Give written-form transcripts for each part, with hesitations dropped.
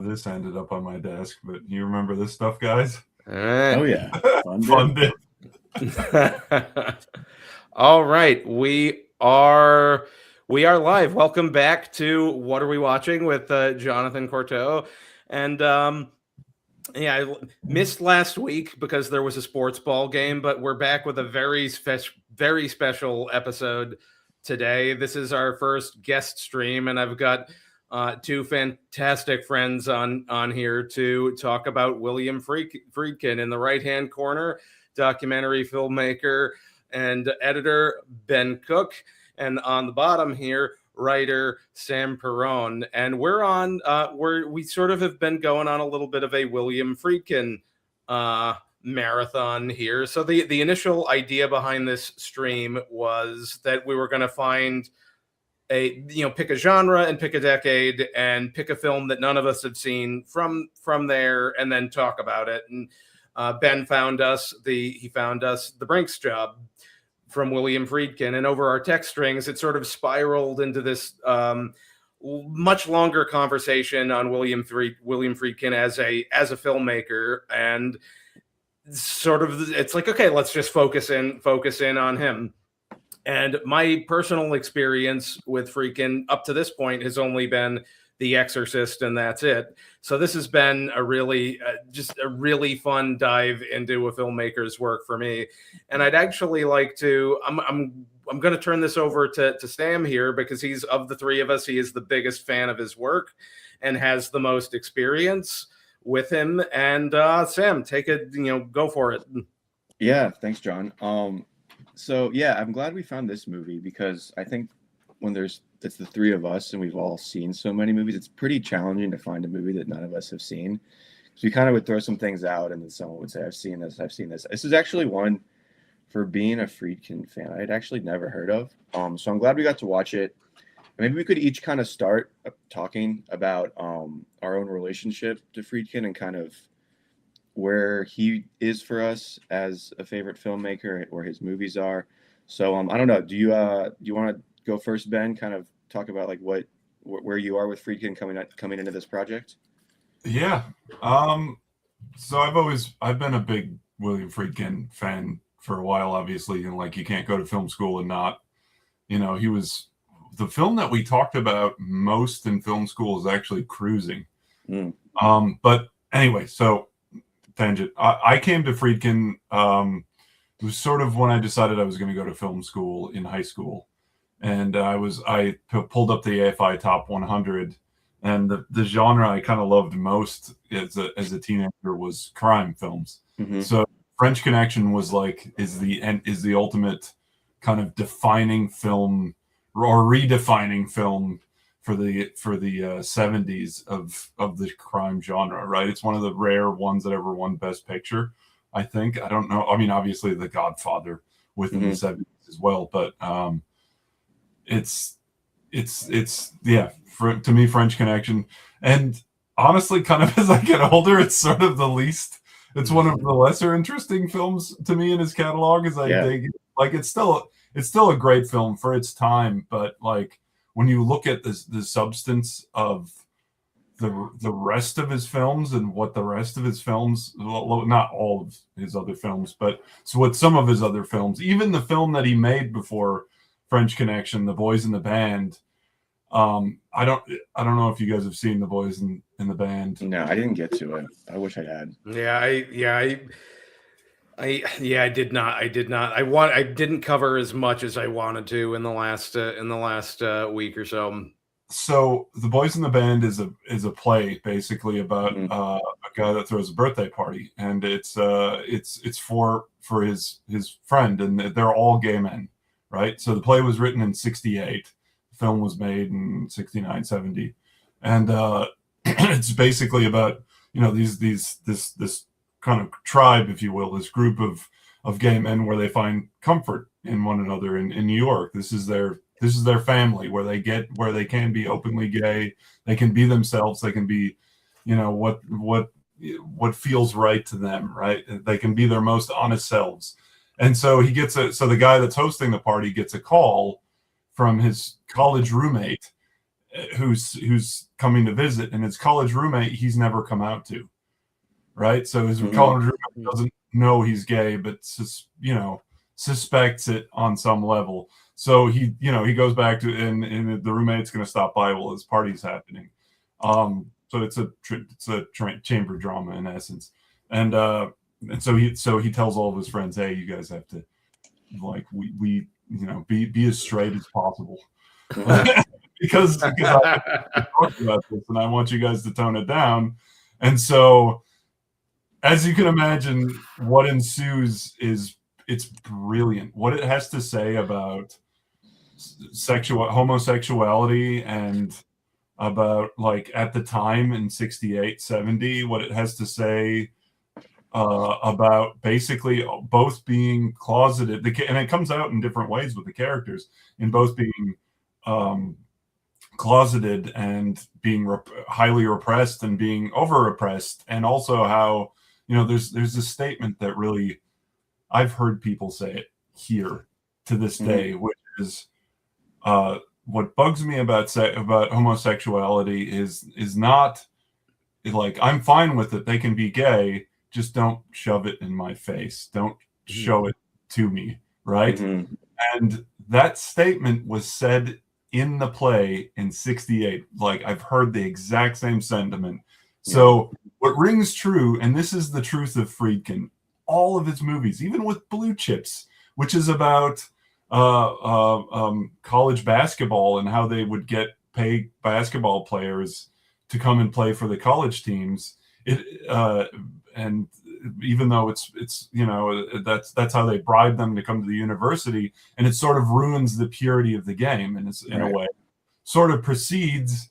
This ended up on my desk, but you remember this stuff, guys? All right. Oh yeah, Fun bit. All right, we are live. Welcome back to What Are We Watching with Jonathan Corteau, and I missed last week because there was a sports ball game, but we're back with a very special episode today. This is our first guest stream, and I've got two fantastic friends on here to talk about William Friedkin. In the right-hand corner, documentary filmmaker and editor Ben Cook, and on the bottom here, writer Sam Peronne. And we're on we sort of have been going on a little bit of a William Friedkin marathon here. So the initial idea behind this stream was that we were going to find pick a genre and pick a decade and pick a film that none of us had seen from there, and then talk about it. And Ben found us the Brinks Job from William Friedkin, and over our text strings, it sort of spiraled into this much longer conversation on William Friedkin as a filmmaker, and sort of it's like, okay, let's just focus in on him. And my personal experience with Friedkin up to this point has only been The Exorcist, and that's it. So this has been a really fun dive into a filmmaker's work for me. And I'd actually like to, I'm going to turn this over to Sam here, because he's, of the three of us, he is the biggest fan of his work and has the most experience with him. And Sam, take it, go for it. Yeah, thanks, John. So yeah, I'm glad we found this movie, because I think when it's the three of us and we've all seen so many movies, it's pretty challenging to find a movie that none of us have seen. So we kind of would throw some things out, and then someone would say, I've seen this. This is actually one, for being a Friedkin fan, I had actually never heard of. So I'm glad we got to watch it. Maybe we could each kind of start talking about our own relationship to Friedkin and kind of where he is for us as a favorite filmmaker, where his movies are. So I don't know. Do you want to go first, Ben? Kind of talk about like where you are with Friedkin coming into this project. Yeah. So I've been a big William Friedkin fan for a while, obviously, and like you can't go to film school and not, he was the film that we talked about most in film school is actually Cruising. But anyway, so tangent. I came to Friedkin. It was sort of when I decided I was going to go to film school in high school, and I pulled up the AFI Top 100, and the genre I kind of loved most as a teenager was crime films. Mm-hmm. So French Connection was is the ultimate kind of defining film or redefining film for the 70s of the crime genre, right? It's one of the rare ones that ever won Best Picture, I think. I don't know. I mean, obviously The Godfather within the 70s as well, but it's to me, French Connection. And honestly, kind of as I get older, it's sort of it's one of the lesser interesting films to me in his catalog, as I dig it. Like it's still a great film for its time, but like when you look at the substance of the rest of his films and what the rest of his films, not all of his other films, but so what some of his other films, even the film that he made before French Connection, The Boys in the Band. I don't know if you guys have seen The Boys in the Band. No, I didn't get to it. I wish I had. I did not. I didn't cover as much as I wanted to in the last week or so. So The Boys in the Band is a play basically about a guy that throws a birthday party, and it's for his friend, and they're all gay men, right? So the play was written in 1968. The film was made in 1969, 1970, and it's basically about this kind of tribe, if you will, this group of gay men where they find comfort in one another in New York. This is their family where they can be openly gay. They can be themselves. They can be, what feels right to them, right? They can be their most honest selves. And so the guy that's hosting the party gets a call from his college roommate who's coming to visit, and his college roommate he's never come out to, right? So his Mhm. college roommate doesn't know he's gay, but suspects it on some level. So he goes back to, and the roommate's going to stop by while his party's happening. So it's a chamber drama in essence, and so he tells all of his friends, hey, you guys have to, like, we be as straight as possible. because I talked about this and I want you guys to tone it down. And so, as you can imagine, what ensues is it's brilliant. What it has to say about homosexuality, and about, like, at the time in 68, 70, what it has to say about basically both being closeted, and it comes out in different ways with the characters, in both being closeted and being highly repressed and being over repressed, and also how there's a statement that really I've heard people say it here to this day, which is what bugs me about homosexuality is not like, I'm fine with it, they can be gay, just don't shove it in my face, don't show it to me, right? Mhm. And that statement was said in the play in 68. Like, I've heard the exact same sentiment. So what rings true, and this is the truth of Friedkin, all of his movies, even with Blue Chips, which is about college basketball and how they would pay basketball players to come and play for the college teams. And even though it's that's how they bribe them to come to the university, and it sort of ruins the purity of the game, and it's in a way sort of precedes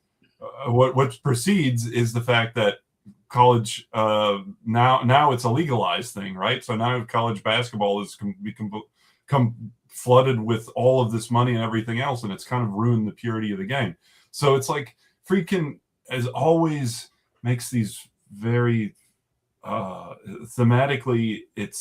what precedes is the fact that college now it's a legalized thing, right? So now college basketball has become flooded with all of this money and everything else, and it's kind of ruined the purity of the game. So it's like Friedkin, as always, makes these very thematically, it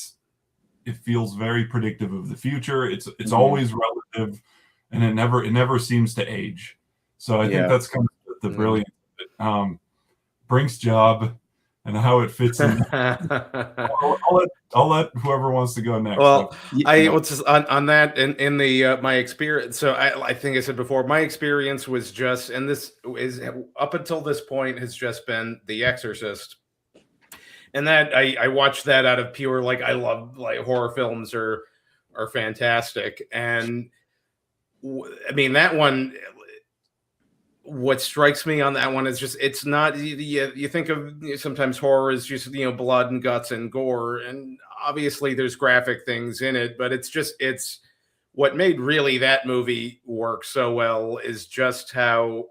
feels very predictive of the future. It's always relative, and it never seems to age. So I think that's kind of the brilliance of it. Brinks Job and how it fits in. I'll let whoever wants to go next. Well, I was just on that in the my experience. So I think I said before, my experience was just, and this is up until this point has just been The Exorcist, and that I watched that out of pure, like, I love, like, horror films are fantastic, and I mean, that one, what strikes me on that one is just, it's not, you think of, sometimes horror is just, blood and guts and gore, and obviously there's graphic things in it, but it's what made really that movie work so well is just how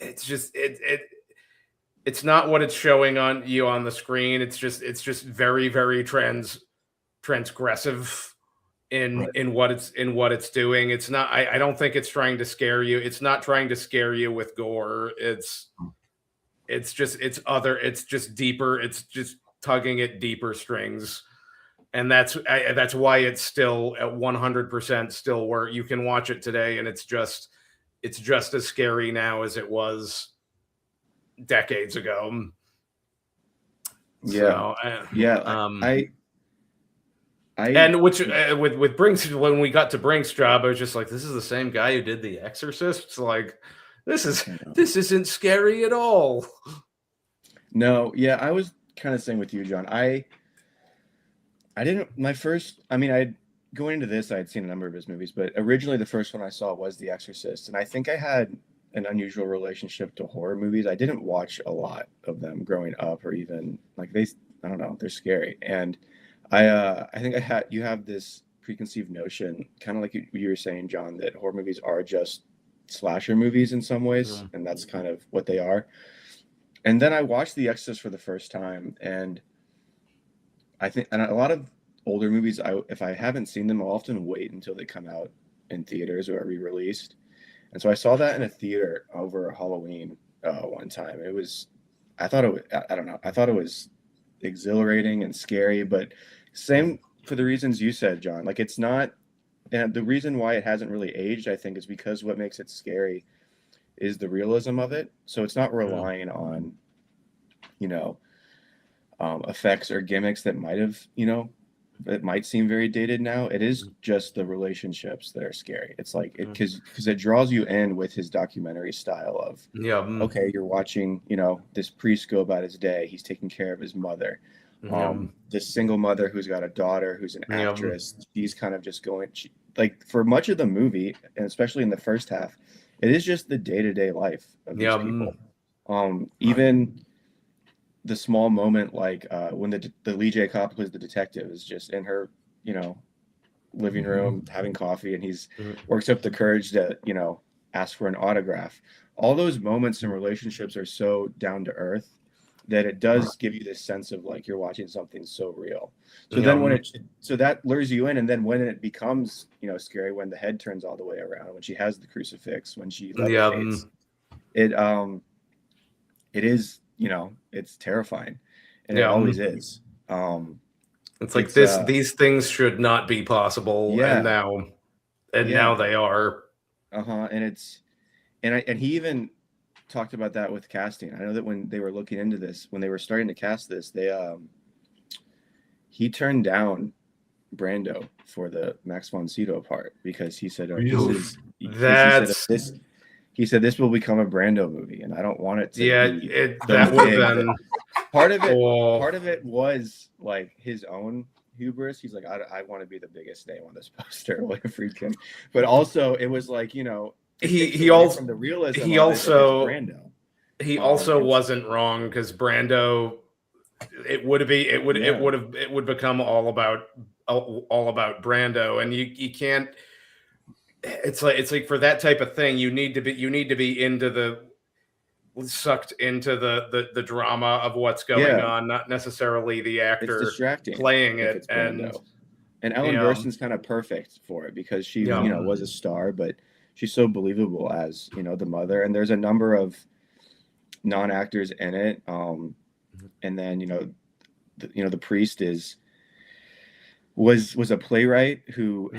it's just it's not what it's showing on the screen. It's just very, very transgressive in what it's doing. It's not, I don't think it's trying to scare you. It's not trying to scare you with gore. It's just deeper. It's just tugging at deeper strings. And that's why it's still at 100% still where you can watch it today, and it's just as scary now as it was decades ago. And which with Brinks, when we got to Brinks Job, I was just like, this is the same guy who did The Exorcist. So, like, this isn't scary at all. No, yeah, I was kind of saying with you, John. I didn't, going into this, I had seen a number of his movies, but originally the first one I saw was The Exorcist, and I think I had an unusual relationship to horror movies. I didn't watch a lot of them growing up, or even, like, I don't know, they're scary. And I think you have this preconceived notion, kind of like you were saying, John, that horror movies are just slasher movies in some ways, and that's kind of what they are. And then I watched The Exorcist for the first time, and I think, and a lot of older movies, if I haven't seen them, I'll often wait until they come out in theaters or are re-released. And so I saw that in a theater over Halloween one time. I thought it was exhilarating and scary, but same for the reasons you said, John. Like, it's not, and the reason why it hasn't really aged, I think, is because what makes it scary is the realism of it. So it's not relying on, you know, effects or gimmicks that might have, you know, that might seem very dated now. It is just the relationships that are scary. It's like because it draws you in with his documentary style of okay, you're watching, you know, this priest go about his day. He's taking care of his mother. This single mother who's got a daughter who's an actress. She's kind of just going like for much of the movie, and especially in the first half, it is just the day-to-day life of these people. Even the small moment, like when the Lee J. Cobb plays the detective, is just in her, you know, living room having coffee, and he's works up the courage to, you know, ask for an autograph. All those moments and relationships are so down to earth that it does give you this sense of like you're watching something so real. So then when so that lures you in, and then when it becomes, you know, scary, when the head turns all the way around, when she has the crucifix, when she levitates, it is, you know, it's terrifying, and it always is. It's like these things should not be possible, and now they are. And it's and he even talked about that with casting. I know that when they were looking into this, when they were starting to cast this, he turned down Brando for the Max von Sydow part because he said, he said this will become a Brando movie, and I don't want it to be that would have been part of it. Part of it was like his own hubris. He's like, I want to be the biggest name on this poster, William Friedkin. But also, it was like, you know, he also from the realism. He also Brando. He also wasn't wrong, because Brando, it would become all about Brando, and you can't. It's like for that type of thing, you need to be sucked into the drama of what's going on, not necessarily the actor playing it. And Ellen Burstyn's kind of perfect for it because she, you know, was a star, but she's so believable as, you know, the mother. And there's a number of non-actors in it. And then, you know, the priest was a playwright who,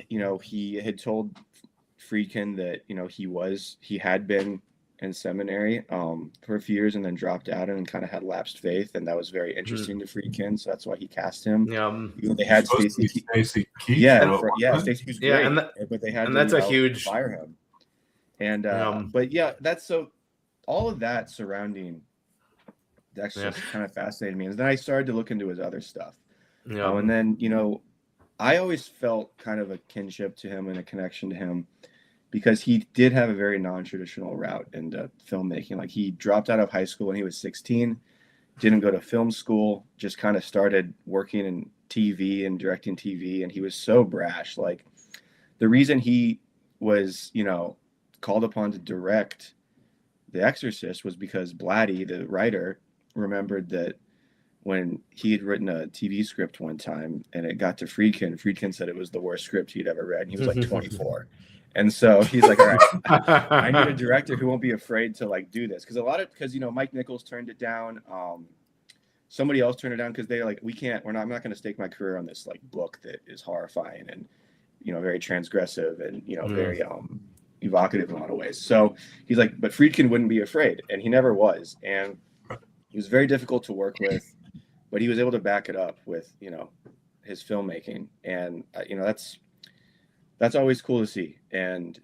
you know, he had told Friedkin that, you know, he had been in seminary for a few years and then dropped out and kind of had lapsed faith, and that was very interesting to Friedkin, so that's why he cast him. They had Stacey Keith. Stacey was great, but they had to fire him. And but yeah, that's so all of that surrounding Dexter just kind of fascinated me, and then I started to look into his other stuff. And then, you know, I always felt kind of a kinship to him and a connection to him because he did have a very non-traditional route into filmmaking. Like, he dropped out of high school when he was 16, didn't go to film school, just kind of started working in TV and directing TV. And he was so brash. Like, the reason he was, you know, called upon to direct The Exorcist was because Blatty, the writer, remembered that when he had written a TV script one time and it got to Friedkin said it was the worst script he'd ever read. And he was like 24. And so he's like, all right, I need a director who won't be afraid to like do this. Because you know, Mike Nichols turned it down. Somebody else turned it down because they're like, I'm not going to stake my career on this like book that is horrifying and, you know, very transgressive and, you know, very evocative in a lot of ways. So he's like, but Friedkin wouldn't be afraid. And he never was. And he was very difficult to work with, but he was able to back it up with, you know, his filmmaking. And, you know, that's always cool to see. And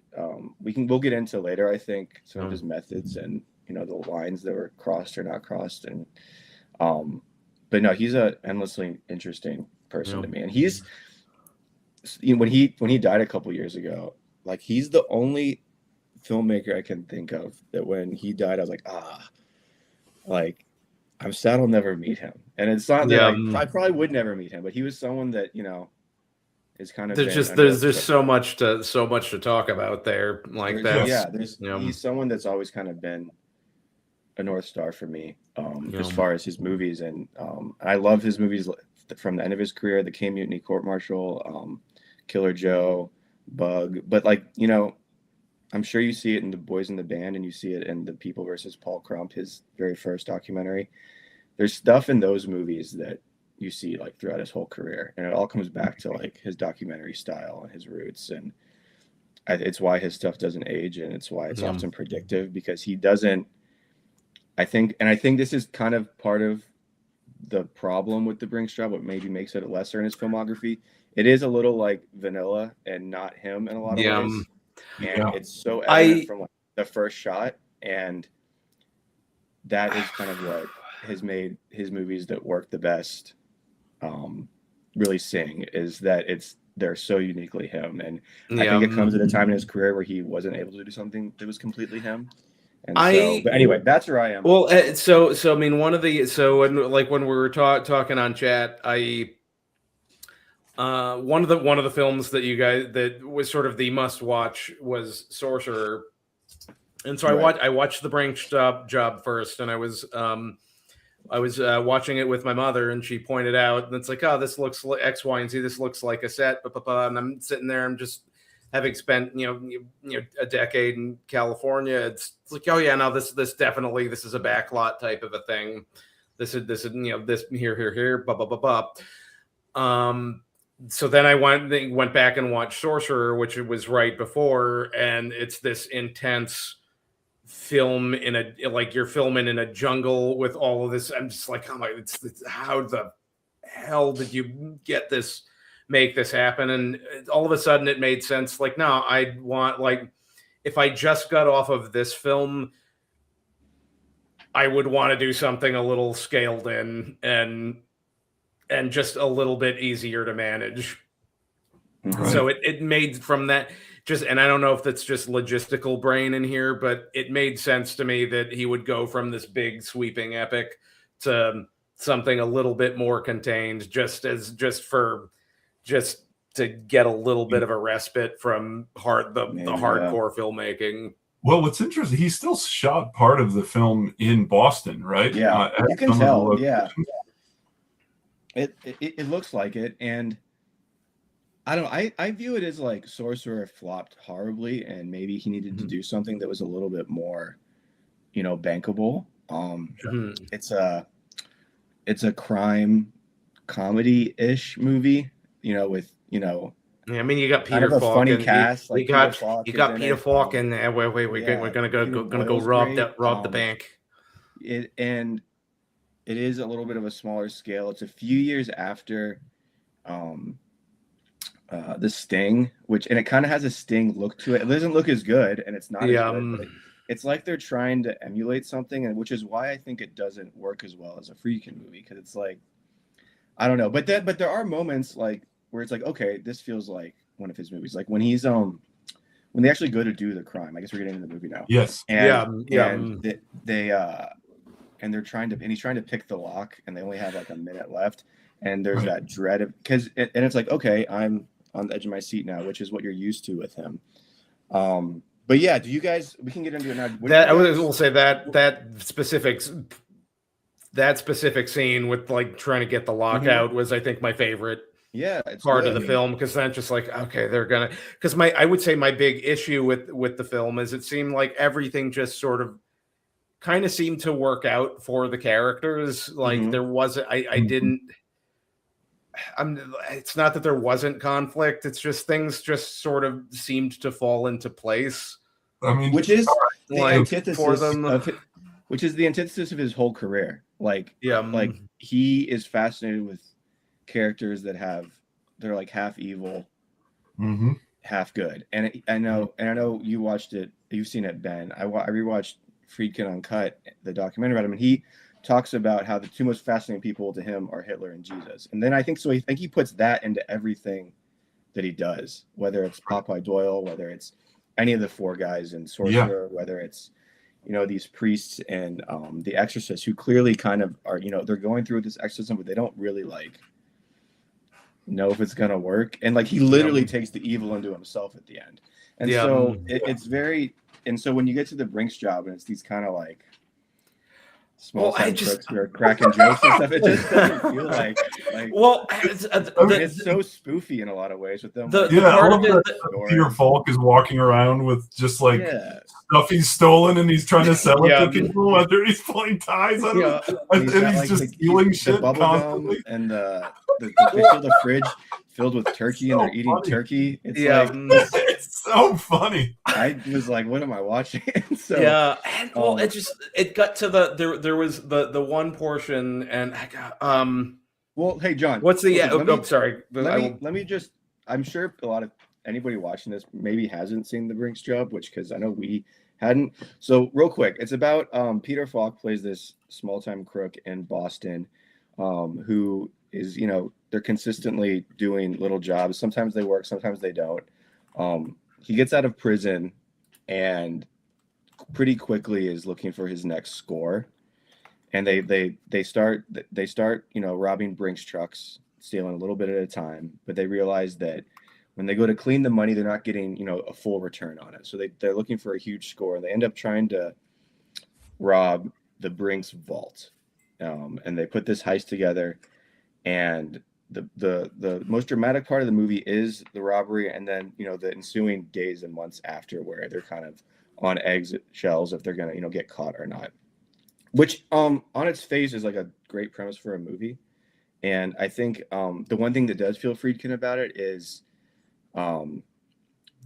we'll get into later, I think, some of his methods and, you know, the lines that were crossed or not crossed. And, but no, he's a endlessly interesting person to me. And he's, you know, when he died a couple years ago, like, he's the only filmmaker I can think of that when he died, I was like, like, I'm sad I'll never meet him. And it's not that I probably would never meet him, but he was someone that, you know, is kind of there's so much to talk about there. Like that. He's someone that's always kind of been a North Star for me, as far as his movies. And I love his movies from the end of his career, the K Mutiny Court Martial, Killer Joe, Bug. But, like, you know, I'm sure you see it in The Boys in the Band, and you see it in The People versus Paul Crump, his very first documentary. There's stuff in those movies that you see like throughout his whole career, and it all comes back to like his documentary style and his roots. And it's why his stuff doesn't age, and it's why it's often predictive, because he doesn't. I think this is kind of part of the problem with the Brinks Job, what maybe makes it lesser in his filmography. It is a little like vanilla and not him in a lot of ways, and it's so evident from like the first shot, and that is kind of what has made his movies that work the best really sing, is that they're so uniquely him. And I think it comes at a time in his career where he wasn't able to do something that was completely him. And but anyway, that's where I am. Well, so I mean, when we were talking on chat, one of the films that you guys that was sort of the must watch was Sorcerer, and so I watched the Brinks Job first, and I was watching it with my mother, and she pointed out, and it's like, oh, this looks like X, Y, and Z. This looks like a set, and I'm sitting there, I'm just having spent a decade in California. It's like, oh yeah, no, this definitely, this is a backlot type of a thing. This is this here, blah blah blah blah. So then I went back and watched Sorcerer, which was right before, and it's this intense film you're filming in a jungle with all of this. I'm just like, oh my, how the hell did you make this happen? And all of a sudden it made sense. Like, no, I'd want, like, if I just got off of this film, I would want to do something a little scaled in and just a little bit easier to manage. Right. So it made from that and I don't know if that's just logistical brain in here, but it made sense to me that he would go from this big sweeping epic to something a little bit more contained, just to get a little bit of a respite from the hardcore filmmaking. Well, what's interesting, he still shot part of the film in Boston, right? Yeah, you can tell. Yeah, it looks like it, and I don't know. I view it as like Sorcerer flopped horribly, and maybe he needed to do something that was a little bit more, bankable. It's a crime comedy-ish movie, with I mean, you got Peter Falk, funny cast. You got Peter Falk, and we're gonna go rob the bank. And it is a little bit of a smaller scale. It's a few years after The Sting, and it kind of has a Sting look to it. It doesn't look as good, and it's not as good, but it's like they're trying to emulate something, and which is why I think it doesn't work as well as a Friedkin movie, because it's like, I don't know, but there are moments like where it's like, okay, this feels like one of his movies, like when he's when they actually go to do the crime. I guess we're getting into the movie now. Yes. And they're trying to, and he's trying to pick the lock, and they only have like a minute left, and there's that dread of, and it's like, okay, I'm on the edge of my seat now, which is what you're used to with him. But yeah, do you guys? We can get into it now. I will say that specific scene with like trying to get the lock out was, I think, my favorite. Yeah, part of the film, because then just like, okay, they're gonna. Because I would say my big issue with the film is it seemed like everything just sort of kind of seemed to work out for the characters. Like there wasn't. I didn't. It's not that there wasn't conflict. It's just things just sort of seemed to fall into place. I mean, which is the antithesis which is the antithesis of his whole career. Like he is fascinated with characters that they're like half evil, half good. And I know you watched it. You've seen it, Ben. I rewatched Friedkin Uncut, the documentary about him, and he talks about how the two most fascinating people to him are Hitler and Jesus. And then I think he puts that into everything that he does, whether it's Popeye Doyle, whether it's any of the four guys in Sorcerer, whether it's, these priests and the Exorcist, who clearly kind of are, they're going through this exorcism, but they don't really like know if it's going to work. And like, he literally takes the evil into himself at the end. And so it's very, and so when you get to the Brinks Job, and it's these kind of like small crooks who are cracking jokes and stuff, it just doesn't feel like it's so spoofy in a lot of ways with them. Peter Falk is walking around with just like stuff he's stolen, and he's trying to sell it to people, whether he's pulling ties on them, and he's just stealing shit constantly. And they fill the filled with turkey and they're eating funny. turkey. It's Yeah. It's so funny. I was like, what am I watching? So Yeah, and well, it got to there was the one portion, and I got well, hey John, what's the okay, sorry, let me just, I'm sure a lot of anybody watching this maybe hasn't seen the Brinks Job, which because I know we hadn't. So real quick, it's about Peter Falk plays this small-time crook in Boston, who is, you know, they're consistently doing little jobs. Sometimes they work, sometimes they don't. He gets out of prison and pretty quickly is looking for his next score. And they start, you know, robbing Brinks trucks, stealing a little bit at a time, but they realize that when they go to clean the money, they're not getting, you know, a full return on it. So they're looking for a huge score, and they end up trying to rob the Brinks vault. And they put this heist together, and the most dramatic part of the movie is the robbery, and then, you know, the ensuing days and months after, where they're kind of on eggshells if they're gonna, you know, get caught or not. Which on its face is like a great premise for a movie. And I think the one thing that does feel Friedkin about it is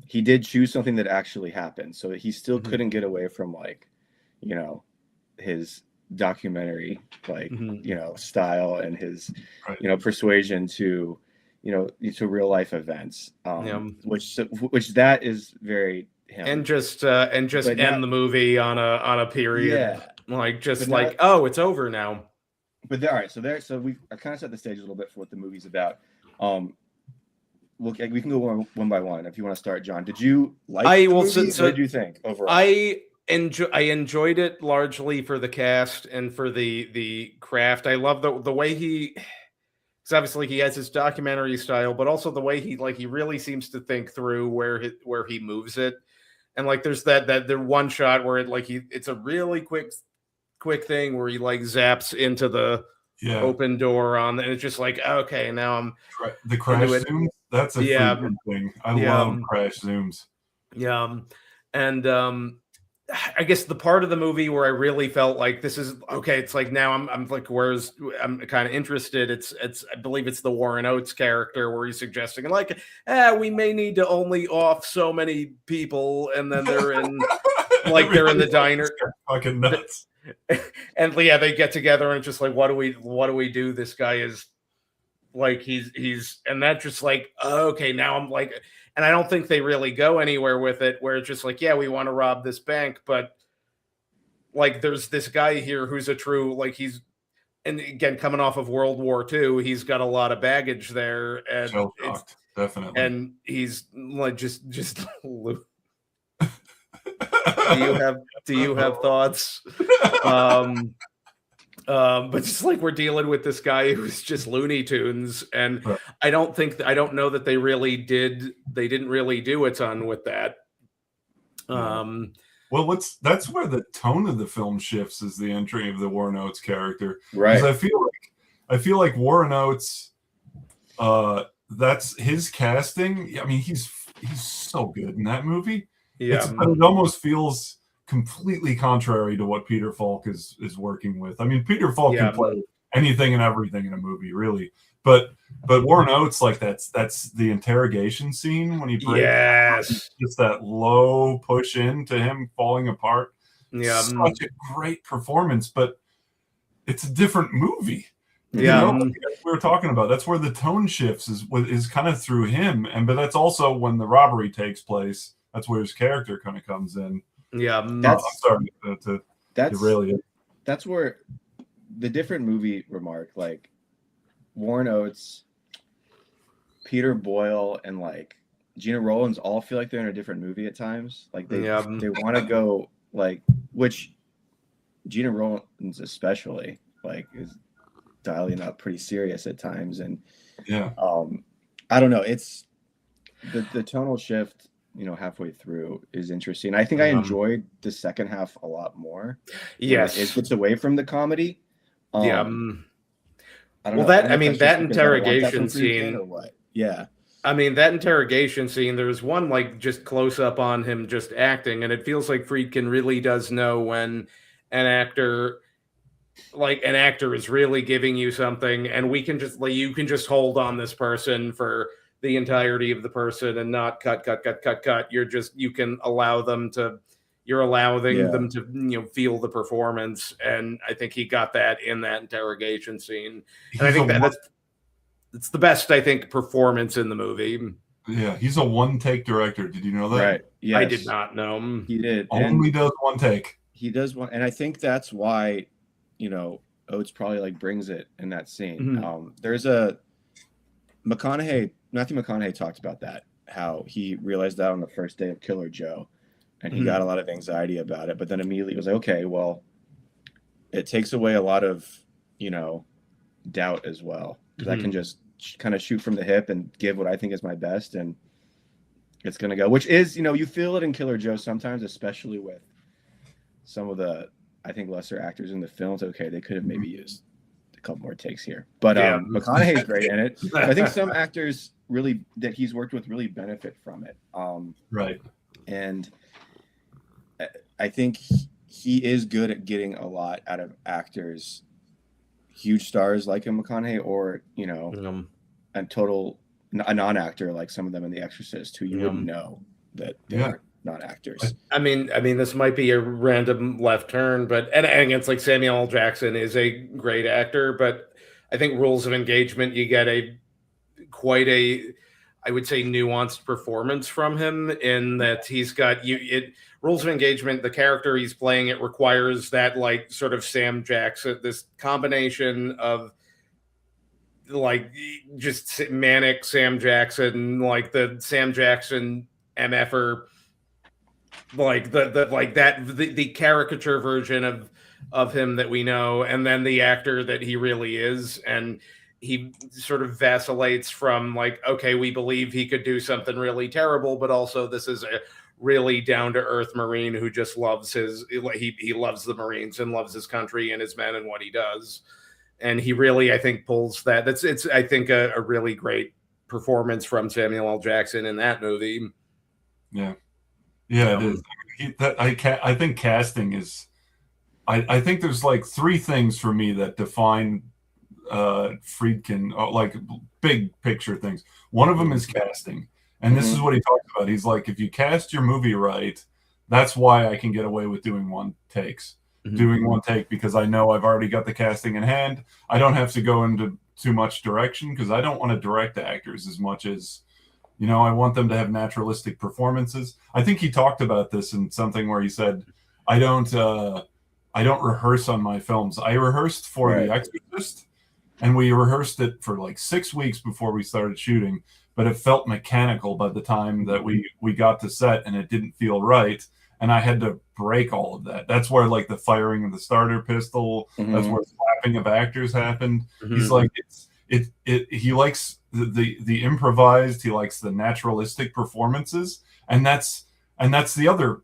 he did choose something that actually happened, so he still couldn't get away from, like, you know, his documentary, like, you know, style and his, you know, persuasion to, you know, to real life events, which that is very him. And just end the movie on a period, like just like, oh, it's over now. But all right, so we kind of set the stage a little bit for what the movie's about. We can go one by one if you want to start, John. Did you like the movie? What did you think overall? I enjoyed it largely for the cast and for the craft. I love the way because obviously he has his documentary style, but also the way he really seems to think through where he moves it. And like there's the one shot where it's a really quick thing where he like zaps into the open door and it's just like, okay, now I'm the crash zooms. That's a favorite thing. I love crash zooms. Yeah. And I guess the part of the movie where I really felt like this is okay, it's like now I'm like, I'm kind of interested. It's I believe it's the Warren Oates character where he's suggesting like, we may need to only off so many people, and then they're in like they're in the diner. Fucking nuts. And yeah, they get together and it's just like, what do we do? This guy is like he's and that's just like, okay, now I'm like, and I don't think they really go anywhere with it, where it's just like, yeah, we want to rob this bank, but like there's this guy here who's a true, like he's, and again, coming off of World War II, he's got a lot of baggage there, and shell-shocked, definitely, and he's like just do you have thoughts? But just like we're dealing with this guy who's just Looney Tunes, and I don't know that they didn't really do a ton with that. Well, that's where the tone of the film shifts, is the entry of the Warren Oates character. Right. Because I feel like Warren Oates, that's his casting. I mean, he's so good in that movie. Yeah. It almost feels completely contrary to what Peter Falk is working with. I mean, Peter Falk can play anything and everything in a movie, really. But Warren Oates, like that's the interrogation scene when he breaks, just that low push in to him falling apart. Yeah, such a great performance, but it's a different movie. Yeah, you know, like we were talking about, that's where the tone shifts is kind of through him, but that's also when the robbery takes place. That's where his character kind of comes in. Yeah, I'm sorry to derail you. That's where the different movie remark, like Warren Oates, Peter Boyle, and like Gina Rowlands all feel like they're in a different movie at times. Like they want to go like, which Gina Rowlands especially like is dialing up pretty serious at times, and I don't know. It's the tonal shift, you know, halfway through is interesting. I think I enjoyed the second half a lot more. Yes, it gets away from the comedy. I don't know. That interrogation scene or what? Yeah. I mean, that interrogation scene, there's one like just close up on him just acting, and it feels like Friedkin really does know when an actor is really giving you something, and we can just like, you can just hold on this person for the entirety of the person and not cut. You can allow them to. You're allowing them to, feel the performance, and I think he got that in that interrogation scene. And I think it's the best, I think, performance in the movie. Yeah, he's a one-take director. Did you know that? Right. Yes. I did not know. He did. Only does one take. He does one, and I think that's why, Oates probably like brings it in that scene. There's a Matthew McConaughey talked about that, how he realized that on the first day of Killer Joe, and he got a lot of anxiety about it, but then immediately was like, okay, well, it takes away a lot of, doubt as well, because I can just kind of shoot from the hip and give what I think is my best, and it's going to go, which is, you feel it in Killer Joe sometimes, especially with some of the, I think, lesser actors in the film. It's okay, they could have maybe used a couple more takes here, but McConaughey's great in it. I think some actors really that he's worked with really benefit from it. Right. And I think he is good at getting a lot out of actors, huge stars like a McConaughey, or a non-actor like some of them in The Exorcist, who you wouldn't know that they're not actors. I mean, this might be a random left turn, but and against like Samuel L. Jackson is a great actor, but I think Rules of Engagement, you get quite a, I would say, nuanced performance from him in that he's got Rules of Engagement, the character he's playing, it requires that like sort of Sam Jackson, this combination of like just manic Sam Jackson, like the Sam Jackson MFer, like the caricature version of him that we know, and then the actor that he really is, and he sort of vacillates from like, okay, we believe he could do something really terrible, but also this is a really down-to-earth Marine who just loves he loves the Marines and loves his country and his men and what he does. And he really, I think, pulls that. It's I think, a really great performance from Samuel L. Jackson in that movie. Yeah. Yeah, it is. I think casting is, I think there's like three things for me that define Friedkin, like big picture things. One of them is casting. And this is what he talks about. He's like, if you cast your movie right, that's why I can get away with doing one take, because I know I've already got the casting in hand. I don't have to go into too much direction because I don't want to direct actors as much as, I want them to have naturalistic performances. I think he talked about this in something where he said, I don't rehearse on my films. I rehearsed for The Exorcist, and we rehearsed it for like 6 weeks before we started shooting, but it felt mechanical by the time that we got to set, and it didn't feel right. And I had to break all of that. That's where like the firing of the starter pistol, that's where slapping of actors happened. He's like, he likes the improvised, he likes the naturalistic performances, and that's the other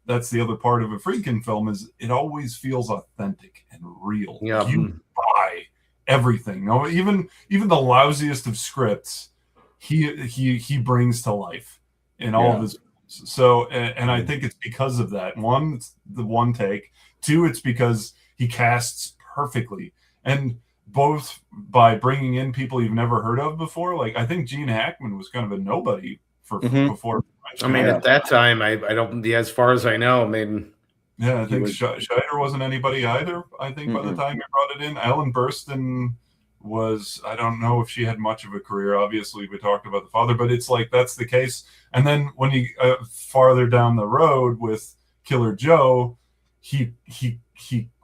part of a Friedkin film is it always feels authentic and real. Yeah. You buy everything. No, even the lousiest of scripts, he brings to life in all of his films. So, and I think it's because of that. One, it's the one take. Two, it's because he casts perfectly, and both by bringing in people you've never heard of before. Like I think Gene Hackman was kind of a nobody for before. I mean, at that time, I don't. As far as I know, I mean, I think Scheider wasn't anybody either. I think by the time he brought it in, Ellen Burstyn was. I don't know if she had much of a career. Obviously, we talked about the father, but it's like that's the case. And then when he farther down the road with Killer Joe, he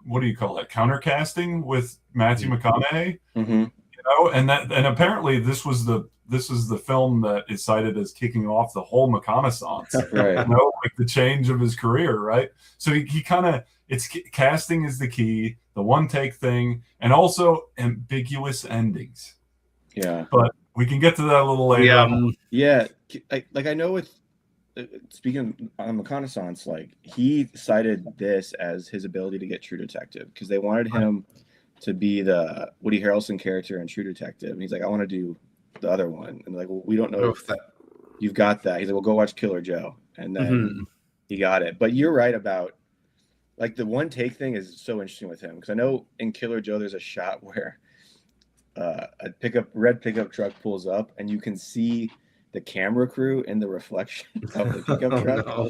what do you call that? Countercasting with Matthew McConaughey, and apparently this is the film that is cited as kicking off the whole McConaissance, right? Like the change of his career, right? So he kind of casting is the key, the one take thing, and also ambiguous endings. Yeah, but we can get to that a little later. Yeah. Like I know with speaking on McConaissance, like he cited this as his ability to get True Detective because they wanted him to be the Woody Harrelson character in True Detective, and he's like, I want to do the other one, and like, well, we don't know if you've got that. He's like, well, go watch Killer Joe, and then he got it. But you're right about like the one take thing is so interesting with him because I know in Killer Joe there's a shot where a red pickup truck pulls up, and you can see the camera crew in the reflection of the pickup Oh, truck. no.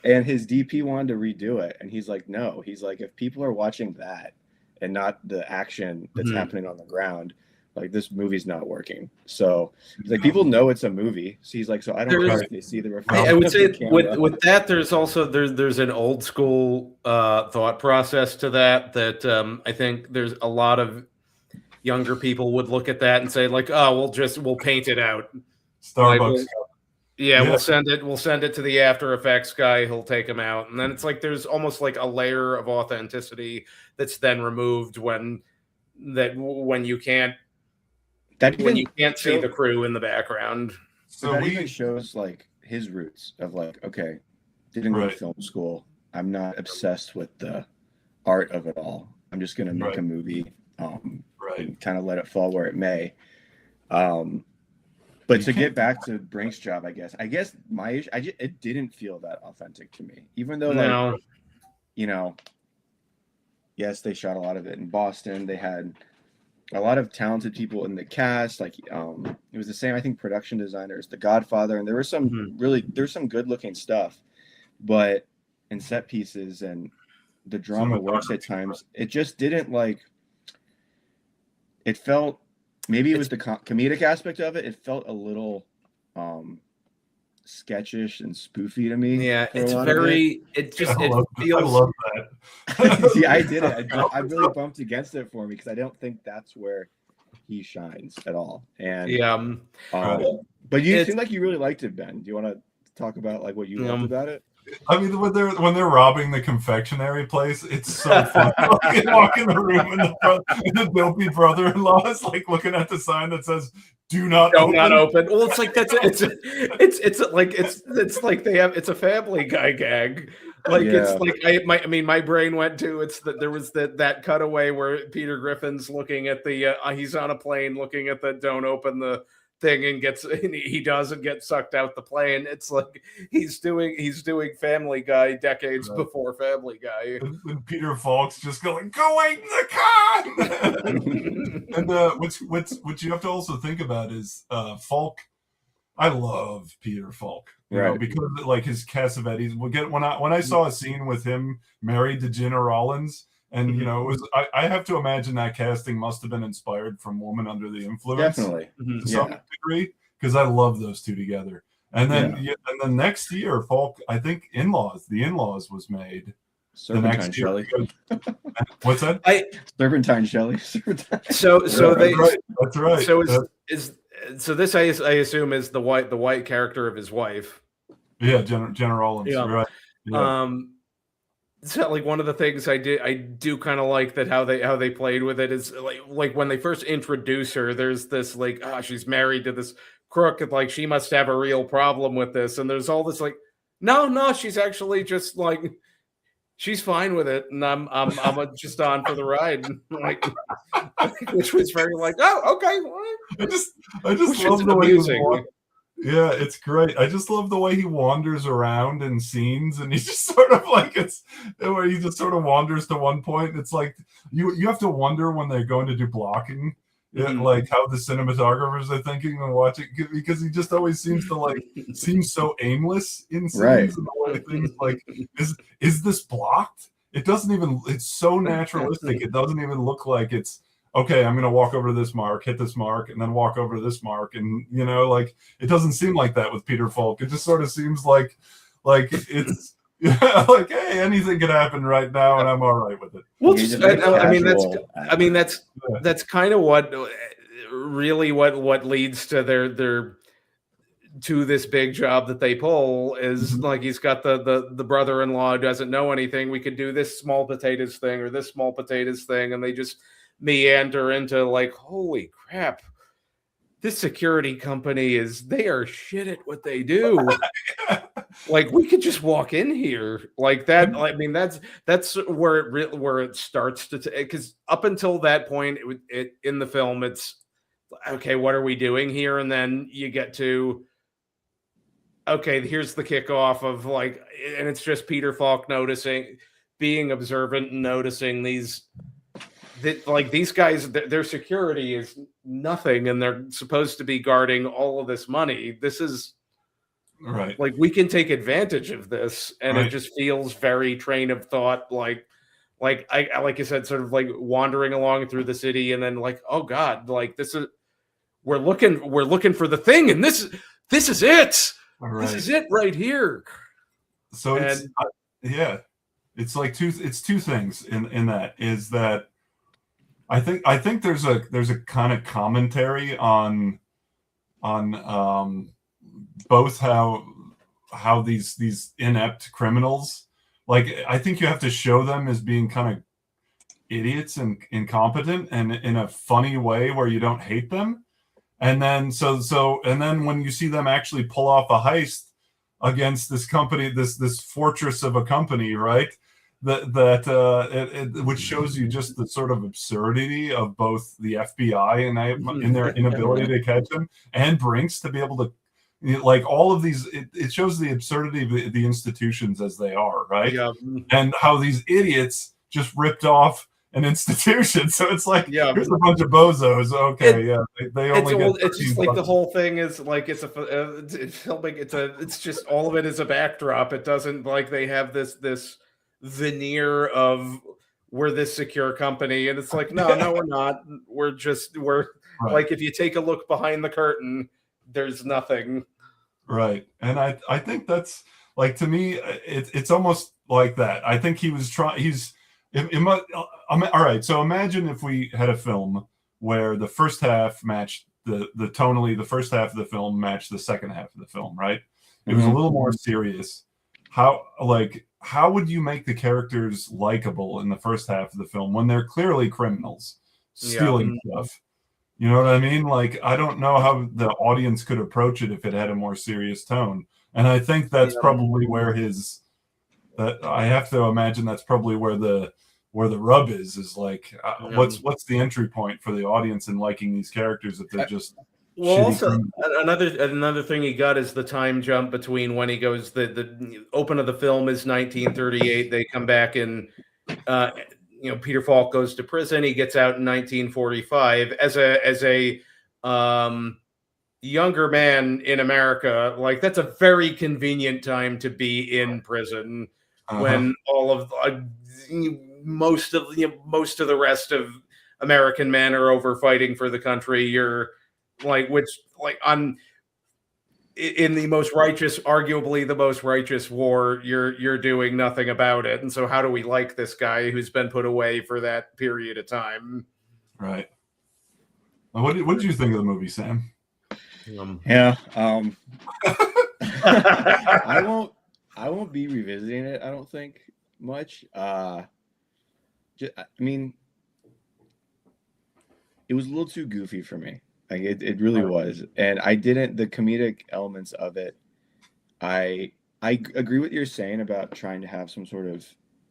And his DP wanted to redo it, and he's like, no. He's like, if people are watching that and not the action that's happening on the ground, like this movie's not working. So he's like, people know it's a movie. So he's like, so I don't care if they see the reflection. I would of say the camera. with that, there's also there's an old school thought process to that I think there's a lot of younger people would look at that and say like, oh, we'll paint it out. Starbucks. We'll send it to the After Effects guy. He'll take them out, and then it's like there's almost like a layer of authenticity that's then removed when you can't see the crew in the background. So that even shows like his roots of like, okay, didn't go to film school. I'm not obsessed with the art of it all. I'm just gonna make a movie, and kind of let it fall where it may. But to get back to Brinks Job, I guess my issue, it didn't feel that authentic to me, even though like, you know, yes, they shot a lot of it in Boston. They had a lot of talented people in the cast. Like, it was the same, I think, production designers, The Godfather, and there was some there's some good looking stuff, but in set pieces and the drama works at times, it just didn't like. It felt. Maybe it was the comedic aspect of it. It felt a little sketchish and spoofy to me. Yeah, it's very. It just it feels. I love that. See, I did it. I really bumped against it for me because I don't think that's where he shines at all. And but you seem like you really liked it, Ben. Do you want to talk about like what you loved about it? I mean, when they're robbing the confectionery place, it's so fun. Walk in the room and the dopey brother-in-law is like looking at the sign that says "Do not open." Well, it's like it's like they have it's a Family Guy gag. Like it's like my brain went to there was that cutaway where Peter Griffin's looking at the he's on a plane looking at the don't open the thing and he doesn't get sucked out the plane. It's like he's doing Family Guy decades before Family Guy. And Peter Falk's just going, "Go wait in the car." And what you have to also think about is Falk. I love Peter Falk, you know, because like his Cassavetes. When I saw a scene with him married to Gina Rollins. And you know, it was. I have to imagine that casting must have been inspired from Woman Under the Influence, definitely, to some degree, because I love those two together. And then, and the next year, Falk, I think, The In-Laws was made. Serpentine Shelley. What's that? Serpentine Shelley. So that's right. So this I assume is the white character of his wife. Yeah, Jenna Rollins. Yeah. Right. Yeah. So like one of the things I do kind of like that how they played with it is like when they first introduce her, there's this like she's married to this crook, and like she must have a real problem with this, and there's all this like no she's actually just like she's fine with it, and I'm just on for the ride, like which was very like okay. I just love the way yeah, it's great. I just love the way he wanders around in scenes, and he's just sort of like where he just sort of wanders to one point. It's like you have to wonder when they're going to do blocking, like how the cinematographers are thinking and watching, because he just always seems to like seem so aimless in scenes. And the way things like is this blocked? It doesn't even. It's so naturalistic. It doesn't even look like it's. Okay, I'm going to walk over to this mark, hit this mark, and then walk over to this mark. And, you know, like, it doesn't seem like that with Peter Falk. It just sort of seems like it's, like, hey, anything could happen right now, and I'm all right with it. Well, that's kind of what leads to their to this big job that they pull is like he's got the brother-in-law who doesn't know anything. We could do this small potatoes thing or this small potatoes thing, and they just meander into like, holy crap, this security company they are shit at what they do. Like we could just walk in here like that. I mean, that's where it starts to because up until that point, in the film, it's okay. What are we doing here? And then you get to okay, here's the kickoff of like, and it's just Peter Falk being observant and noticing that like these guys, their security is nothing, and they're supposed to be guarding all of this money. This is Right. like we can take advantage of this, and Right. it just feels very train of thought, like I like you said, sort of like wandering along through the city, and then like, oh God, like this is we're looking for the thing, and this is it. This is it right here. So it's And yeah, it's like two things in that is that I think there's a kind of commentary on both how these inept criminals, like I think you have to show them as being kind of idiots and incompetent and in a funny way where you don't hate them. And then and then when you see them actually pull off a heist against this company, this fortress of a company, right? Which shows you just the sort of absurdity of both the FBI and in their inability to catch him, and Brinks to be able to, like, all of these. It shows the absurdity of the institutions as they are, right? yeah, And how these idiots just ripped off an institution. So it's like, yeah, here's a bunch of bozos. Okay, yeah, they only get it's just 13 like the bucks. whole thing is like it's filming. It's just all of it is a backdrop. It doesn't like they have this veneer of we're this secure company, and it's like no, we're not. We're Right. like if you take a look behind the curtain, there's nothing. Right. And I think that's, like, to me, it's almost like that. I think he was trying, all right. So imagine if we had a film where the first half matched the tonally, the first half of the film matched the second half of the film, right? It was a little more serious. How would you make the characters likable in the first half of the film when they're clearly criminals stealing stuff? You know what I mean? Like, I don't know how the audience could approach it if it had a more serious tone. And I think that's probably where I have to imagine that's probably where the rub is like, what's the entry point for the audience in liking these characters if they're just well, also criminals? another thing he got is the time jump between when he goes the open of the film is 1938. They come back in Peter Falk goes to prison. He gets out in 1945 as a younger man in America. Like that's a very convenient time to be in prison when all of most of the rest of American men are over fighting for the country. You're like, in the most righteous, arguably the most righteous war, you're doing nothing about it. And so how do we like this guy who's been put away for that period of time? Right. What did you think of the movie, Sam? Yeah. I won't be revisiting it, I don't think, much. I mean, it was a little too goofy for me. Like it really was. And the comedic elements of it, I agree with what you're saying about trying to have some sort of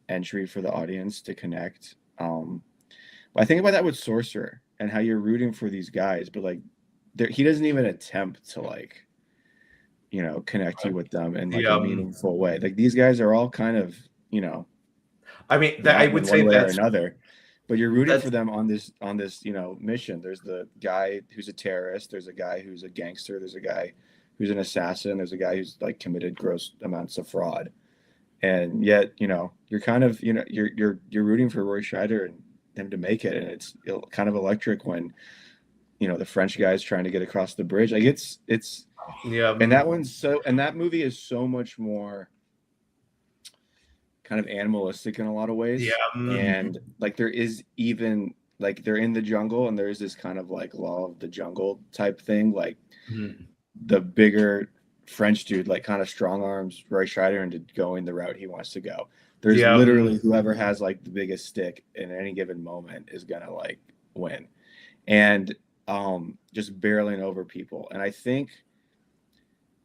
entry for the audience to connect. But I think about that with Sorcerer and how you're rooting for these guys, but like he doesn't even attempt to, like, connect you with them in like a meaningful way. Like these guys are all kind of, I mean, I would say one way or that's another. But you're rooting for them on this, mission. There's the guy who's a terrorist. There's a guy who's a gangster. There's a guy who's an assassin. There's a guy who's like committed gross amounts of fraud. And yet, you're kind of, you're rooting for Roy Scheider and them to make it. And it's kind of electric when, the French guy's trying to get across the bridge. Like it's and that movie is so much more kind of animalistic in a lot of ways. Yeah. And like there is even like they're in the jungle and there's this kind of like law of the jungle type thing. Like the bigger French dude like kind of strong arms Roy Scheider into going the route he wants to go. There's literally whoever has like the biggest stick in any given moment is gonna like win. And just barreling over people. And I think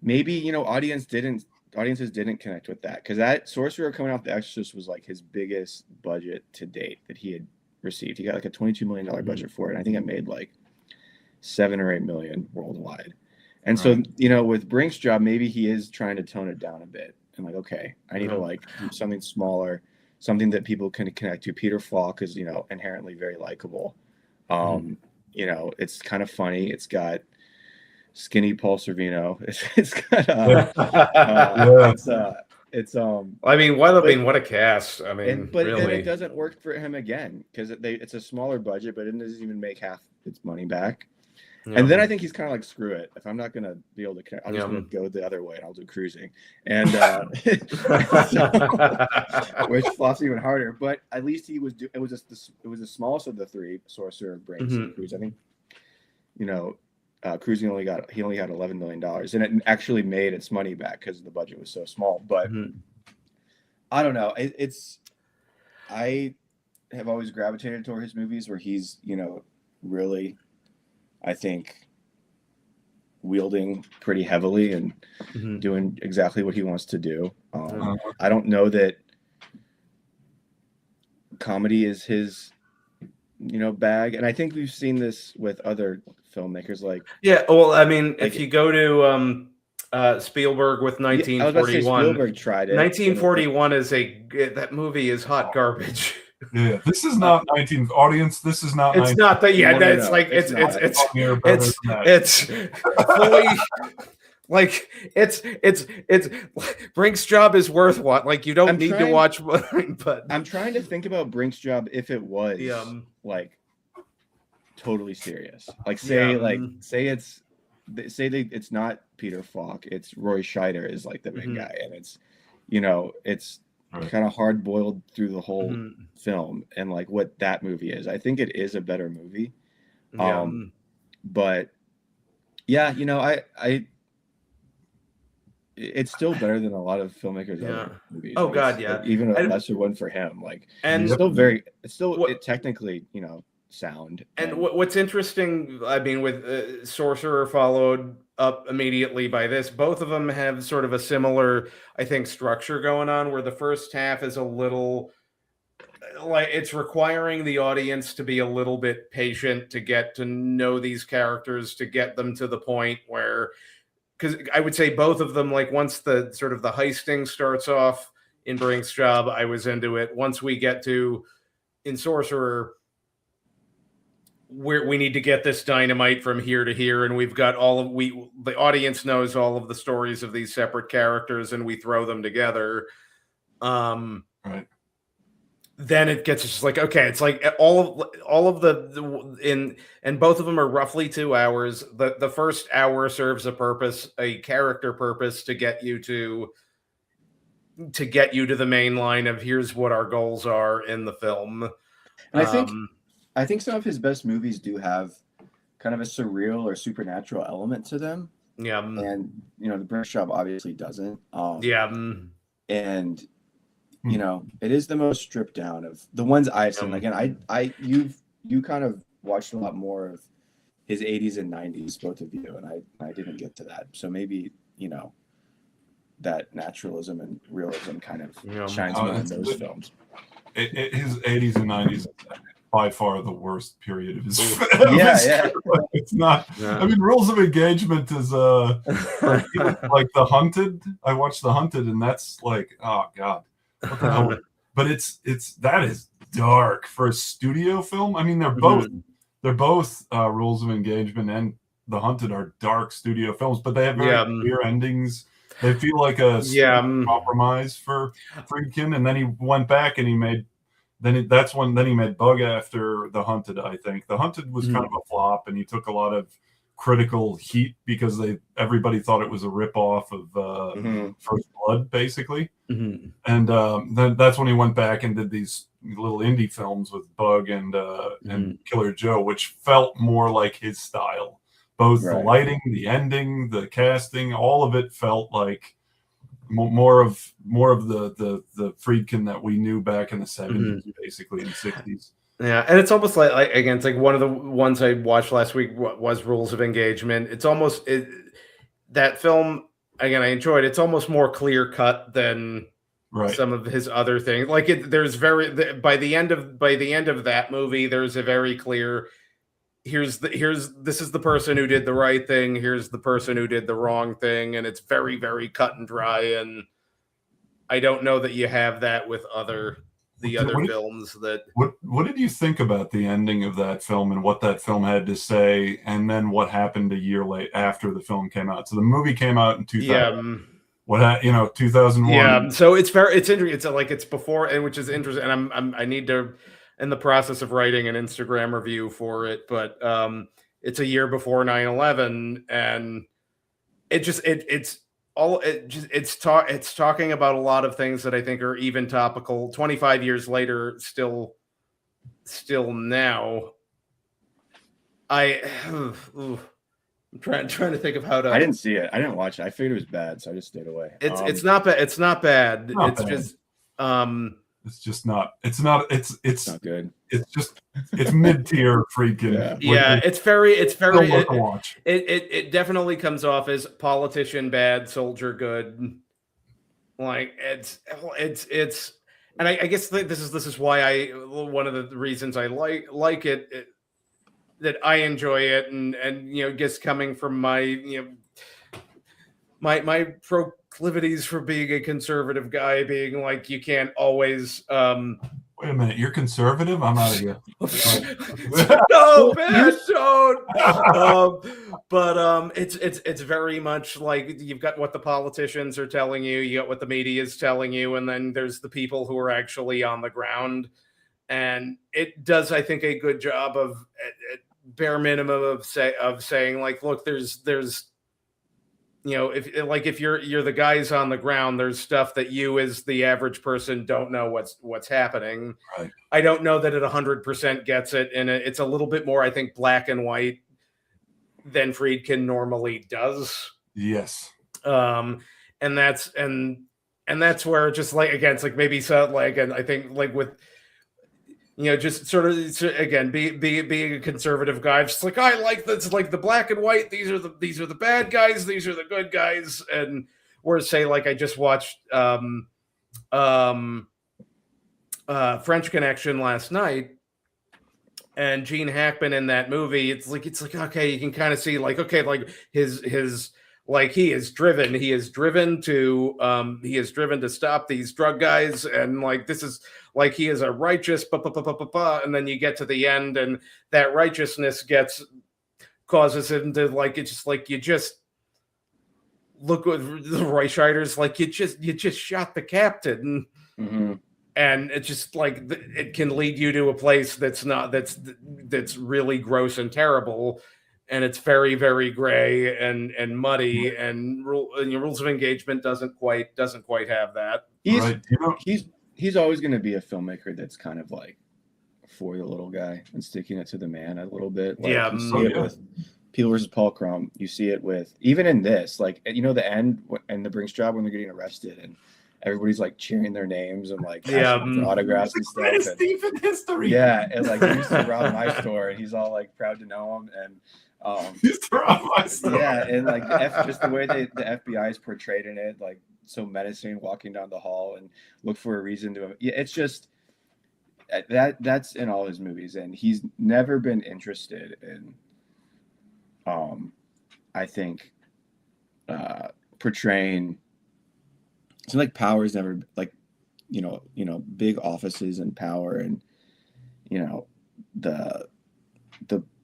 maybe audiences didn't connect with that, because that Sorcerer coming off The Exorcist was like his biggest budget to date that he had received. He got like a $22 million budget for it. And I think it made like 7 or 8 million worldwide. And so, with Brinks Job, maybe he is trying to tone it down a bit. And like, okay, I need to like do something smaller, something that people can connect to. Peter Falk is, you know, inherently very likable. You know, it's kind of funny. It's got skinny Paul Sorvino. It's got I mean, what a cast. I mean, but really, it doesn't work for him again because it's a smaller budget, but it doesn't even make half its money back. Yeah. And then I think he's kind of like, screw it. If I'm not gonna be able to connect, I'm just gonna go the other way and I'll do cruising. And which flops even harder. But at least it was the smallest of the three, Sorcerer, Brinks, and Cruise. I think, you know, Cruising only had $11 million, and it actually made its money back because the budget was so small. But I don't know. I have always gravitated toward his movies where he's, you know, really, I think, wielding pretty heavily and doing exactly what he wants to do. I don't know that comedy is his, you know, bag, and I think we've seen this with other filmmakers. Like, yeah, well, I mean, if you go to Spielberg with 1941, I was about to say Spielberg tried it. 1941 that movie is hot garbage. Yeah, this is not 19 audience. This is not. It's not that. Yeah, it's like it's fully like it's Brinks Job is worth what? Like, you don't need to watch. But I'm trying to think about Brinks Job if it was like totally serious. Like say it's not Peter Falk. It's Roy Scheider is like the big guy, and it's, you know, it's kind of hard boiled through the whole film, and like what that movie is. I think it is a better movie. But yeah, you know, it's still better than a lot of filmmakers' other movies. Oh, like, God, yeah. Like, even a lesser one for him. Like, and it's still technically, you know, sound. And what's interesting, I mean, with Sorcerer followed up immediately by this, both of them have sort of a similar, I think, structure going on, where the first half is a little like it's requiring the audience to be a little bit patient to get to know these characters, to get them to the point where, because I would say both of them, like once the sort of the heisting starts off in Brinks Job, I was into it. Once we get to in Sorcerer, we need to get this dynamite from here to here, and we've got the audience knows all of the stories of these separate characters, and we throw them together. Right. Then it gets just like, okay, it's like all of the and both of them are roughly 2 hours. The first hour serves a character purpose to get you to the main line of here's what our goals are in the film. And I think some of his best movies do have kind of a surreal or supernatural element to them. Yeah. And, you know, the Brinks Job obviously doesn't. And, you know, it is the most stripped down of the ones I've seen. Again, you kind of watched a lot more of his 80s and 90s, both of you, and I didn't get to that. So maybe, you know, that naturalism and realism kind of shines more in those films. His 80s and 90s by far the worst period of his it's not. I mean, Rules of Engagement is like The Hunted. I watched The Hunted, and that's like, oh god, what the hell? But that is dark for a studio film. I mean, they're both Rules of Engagement and The Hunted are dark studio films, but they have very clear endings. They feel like a compromise for Friedkin, and then he went back and he made. Then he made Bug after The Hunted. I think The Hunted was kind of a flop, and he took a lot of critical heat because everybody thought it was a ripoff of First Blood, basically. And then that's when he went back and did these little indie films with Bug and Killer Joe, which felt more like his style. Both the lighting, the ending, the casting, all of it felt like more of the Friedkin that we knew back in the 70s, basically, in the 60s. Yeah, and it's almost like again, it's like one of the ones I watched last week was Rules of Engagement. It's almost that film again. I enjoyed. It's almost more clear cut than some of his other things. Like there's by the end of that movie, there's a very clear. This is the person who did the right thing. Here's the person who did the wrong thing, and it's very, very cut and dry. And I don't know that you have that with other the other films that. What did you think about the ending of that film and what that film had to say, and then what happened a year late after the film came out? So the movie came out in 2000. Yeah. 2001. Yeah. So it's interesting. It's like it's before, and which is interesting. And I need to, in the process of writing an Instagram review for it, but it's a year before 9/11, and it's talking about a lot of things that I think are even topical 25 years later, still now. I'm trying to think of how to. I didn't see it. I didn't watch it. I figured it was bad, so I just stayed away. It's not bad. It's not bad. Just it's just not. It's not good. It's mid-tier Friedkin. Yeah, it's very. Watch. It definitely comes off as politician bad, soldier good. Like it's, and I guess this is why one of the reasons I like it that I enjoy it, and just coming from my my proclivities for being a conservative guy, being like you can't always. Wait a minute, you're conservative? I'm out of here. No, man, don't. But it's very much like you've got what the politicians are telling you, you got what the media is telling you, and then there's the people who are actually on the ground. And it does, I think, a good job of at bare minimum of saying like, look, there's if you're the guys on the ground, there's stuff that you as the average person don't know what's happening. Right. I don't know that it 100% gets it, and it's a little bit more, I think, black and white than Friedkin normally does. Yes. And that's where just like again, it's like maybe so like, and I think like with. Just sort of again, being a conservative guy, just like I like this, like the black and white. These are the bad guys. These are the good guys. And whereas say like I just watched French Connection last night, and Gene Hackman in that movie, it's like okay, you can kind of see like okay, like his like he is driven to stop these drug guys, and like this is like he is a righteous and then you get to the end and that righteousness causes him to like it's just like you just look at the Reich Riders like you just shot the captain. Mm-hmm. And it's just like it can lead you to a place that's really gross and terrible. And it's very, very gray and muddy, and your rules of engagement doesn't quite have that. He's always going to be a filmmaker that's kind of like for the little guy and sticking it to the man a little bit. Like you see it with Peele versus Paul Crumb. You see it with even in this, like the end and the Brinks Job when they're getting arrested and everybody's like cheering their names and like autographs and stuff. Greatest thief in history. Yeah, and like he used to rob my store, and he's all like proud to know him and. Yeah, and like just the way the FBI is portrayed in it, like so menacing, walking down the hall and look for a reason to. Yeah, it's just that's in all his movies, and he's never been interested in. I think portraying. So like power is never like, big offices and power and,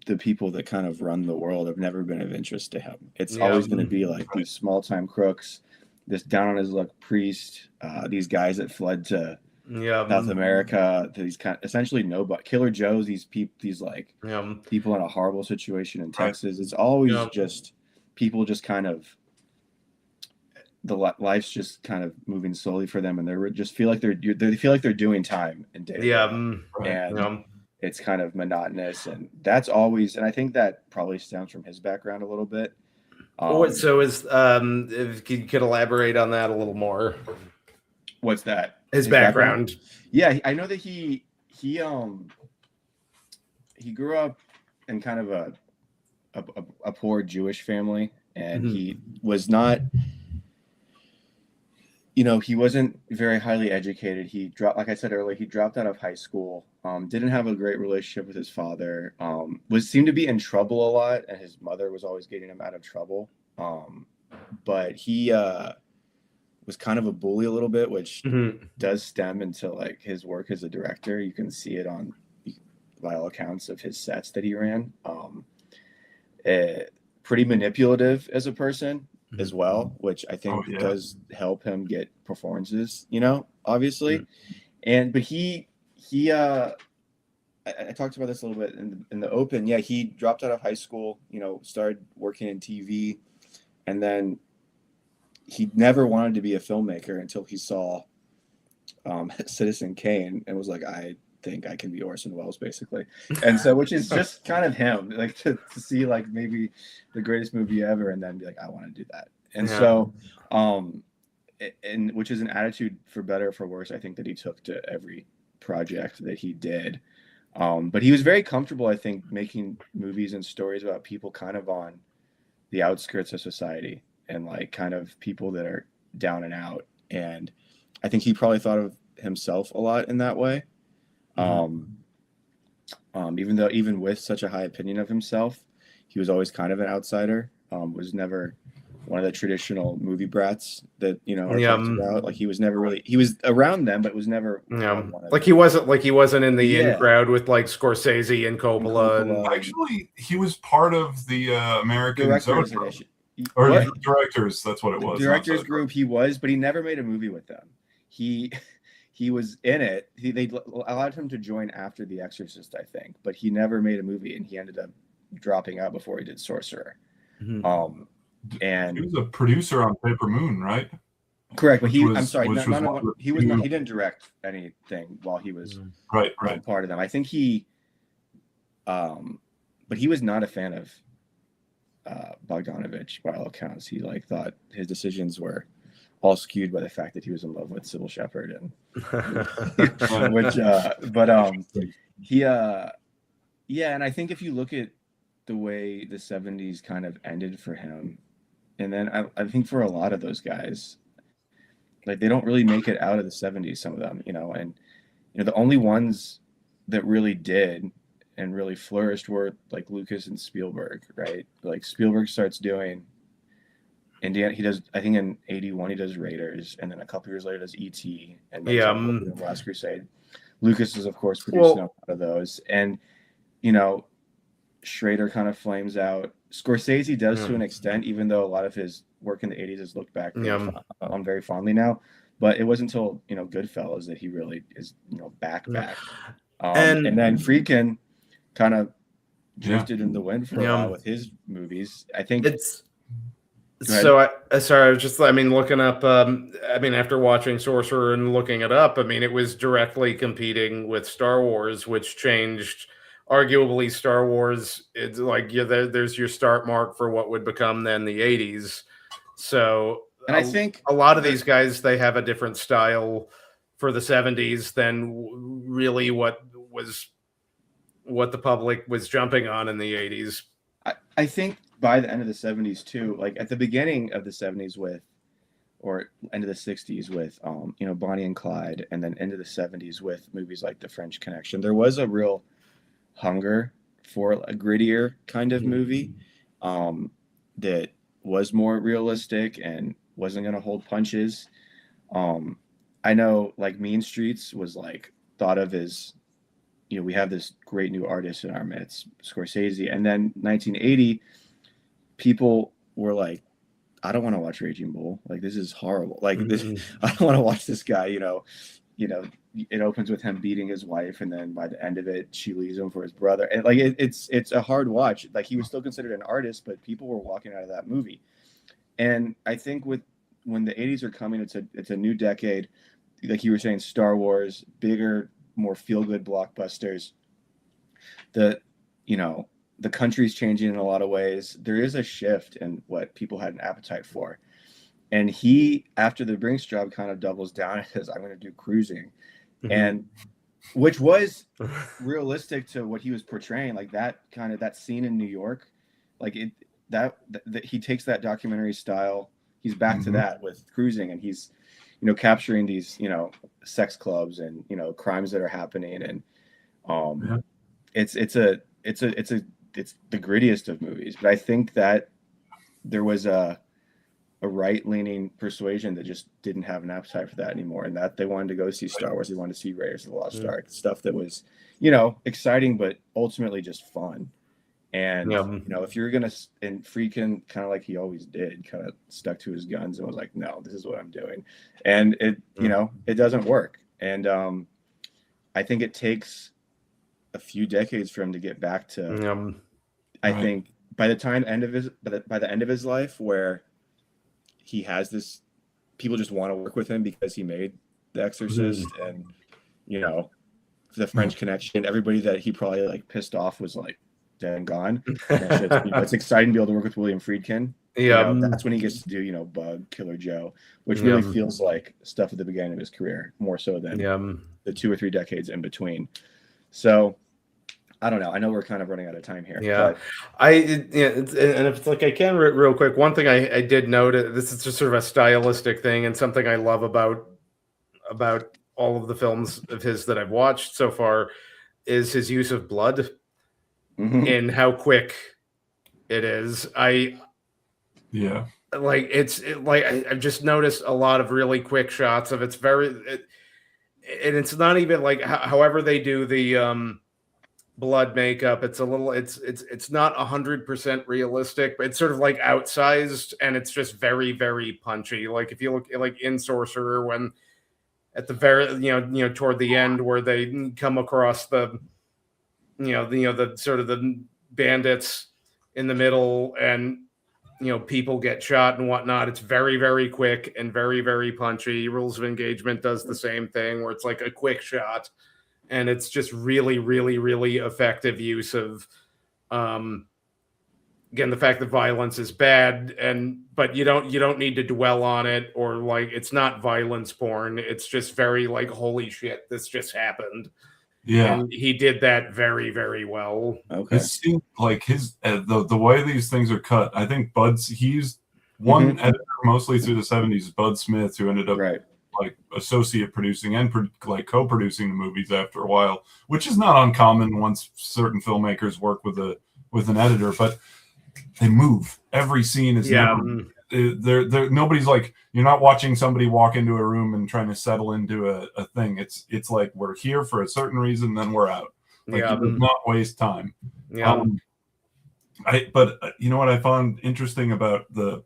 the people that kind of run the world have never been of interest to him. It's always going to be like these small time crooks, this down on his luck priest, these guys that fled to South America, these kind of, essentially nobody, Killer Joes, these like people in a horrible situation in Texas. It's always just people just kind of the life's just kind of moving slowly for them, and they just feel like they feel like they're doing time in day. And it's kind of monotonous, and that's always, and I think that probably stems from his background a little bit. So is if you could elaborate on that a little more. What's that? His background. Yeah, I know that he grew up in kind of a poor Jewish family, and he was not. He wasn't very highly educated. He dropped, like I said earlier, he dropped out of high school. Didn't have a great relationship with his father. Seemed to be in trouble a lot, and his mother was always getting him out of trouble. But he was kind of a bully a little bit, which Mhm. does stem into like his work as a director. You can see it on, by all accounts, of his sets that he ran. Pretty manipulative as a person as well, which I think does help him get performances, obviously. But I talked about this a little bit in the open. Yeah, he dropped out of high school, started working in TV, and then he never wanted to be a filmmaker until he saw Citizen Kane and was like, I think I can be Orson Welles, basically. And so, which is just kind of him, like to see like maybe the greatest movie ever and then be like, I want to do that. And so, and which is an attitude, for better or for worse, I think, that he took to every project that he did. But he was very comfortable, I think, making movies and stories about people kind of on the outskirts of society and like kind of people that are down and out. And I think he probably thought of himself a lot in that way. Even with such a high opinion of himself, he was always kind of an outsider. Was never one of the traditional movie brats that are talked about. Like he was around them, but was never one of like them. he wasn't in the in crowd with like Scorsese and Coppola. Actually, he was part of the American Directors directors. That's what it was. Directors group. He was, but he never made a movie with them. He was in it. They allowed him to join after The Exorcist, I think, but he never made a movie, and he ended up dropping out before he did Sorcerer. And he was a producer on Paper Moon, right? Correct, but he didn't direct anything while he was part of them. I think but he was not a fan of Bogdanovich by all accounts. He thought his decisions were all skewed by the fact that he was in love with Sybil Shepherd, and and I think if you look at the way the 70s kind of ended for him, and then I think for a lot of those guys, like they don't really make it out of the 70s, some of them, and the only ones that really did and really flourished were like Lucas and Spielberg, right? Like Spielberg starts doing Indiana, he does, I think in 81 he does Raiders, and then a couple years later does E.T. and Last Crusade. Lucas is of course producing a lot of those, and Schrader kind of flames out. Scorsese does to an extent, even though a lot of his work in the 80s is looked back on very fondly now. But it wasn't until Goodfellas that he really is back. And then Friedkin kind of drifted in the wind for a while with his movies. I think it's I was just looking up. After watching Sorcerer and looking it up, it was directly competing with Star Wars, which changed. Arguably, Star Wars, it's like there's your start mark for what would become then the 80s. So, and I think a lot of these guys, they have a different style for the 70s than really what the public was jumping on in the 80s. I think by the end of the 70s too, like at the beginning of the 70s or end of the 60s with Bonnie and Clyde, and then into the 70s with movies like The French Connection, there was a real hunger for a grittier kind of movie that was more realistic and wasn't going to hold punches. I know like Mean Streets was like thought of as, we have this great new artist in our midst, Scorsese. And then 1980, people were like, I don't want to watch Raging Bull. Like, this is horrible. Like this, I don't want to watch this guy, it opens with him beating his wife, and then by the end of it, she leaves him for his brother. And like it's a hard watch. Like he was still considered an artist, but people were walking out of that movie. And I think when the 80s are coming, it's a new decade. Like you were saying, Star Wars, bigger, more feel-good blockbusters. The country's changing in a lot of ways. There is a shift in what people had an appetite for. And he, after the Brinks Job, kind of doubles down and says, I'm going to do Cruising. And which was realistic to what he was portraying, like that scene in New York, like that he takes that documentary style. He's back to that with Cruising, and he's, capturing these, sex clubs and, crimes that are happening. And it's the grittiest of movies. But I think that there was a a right-leaning persuasion that just didn't have an appetite for that anymore, and that they wanted to go see Star Wars, they wanted to see Raiders of the Lost Ark, stuff that was, you know, exciting but ultimately just fun. And you know, if you're gonna, and Friedkin, kind of like he always did, kind of stuck to his guns and was like, no, this is what I'm doing, and it, you know, it doesn't work. And I think it takes a few decades for him to get back to. I think by the end of his life, where he has this, people just want to work with him because he made The Exorcist, and you know, the French Connection. Everybody that he probably like pissed off was like dead and gone. And you know, it's exciting to be able to work with William Friedkin. Yeah, you know, that's when he gets to do, you know, Bug, Killer Joe, which really feels like stuff at the beginning of his career, more so than the 2 or 3 decades in between. So I don't know. I know we're kind of running out of time here. Yeah, but and if it's like I can real quick, one thing I did note, this is just sort of a stylistic thing and something I love about all of the films of his that I've watched so far, is his use of blood and how quick it is. I've just noticed a lot of really quick shots of and it's not even like however they do the blood makeup. It's a little, it's not 100% realistic, but it's sort of like outsized, and it's just very, very punchy. Like if you look like in Sorcerer, when at the very, you know, toward the end where they come across the sort of the bandits in the middle, and you know, people get shot and whatnot. It's very, very quick and very, very punchy. Rules of Engagement does the same thing, where it's like a quick shot, and it's just really, really, really effective use of, again, the fact that violence is bad, but you don't need to dwell on it, or like, it's not violence porn. It's just very like, holy shit, this just happened. Yeah, and he did that very, very well. Okay. It seemed like his the way these things are cut. I think he used one editor mostly through the 70s, Bud Smith, who ended up like associate producing and like co-producing the movies after a while, which is not uncommon once certain filmmakers work with an editor. But they move. Every scene is nobody's like, you're not watching somebody walk into a room and trying to settle into a thing. It's like, we're here for a certain reason, then we're out. Like, you do not waste time. But you know what I found interesting about the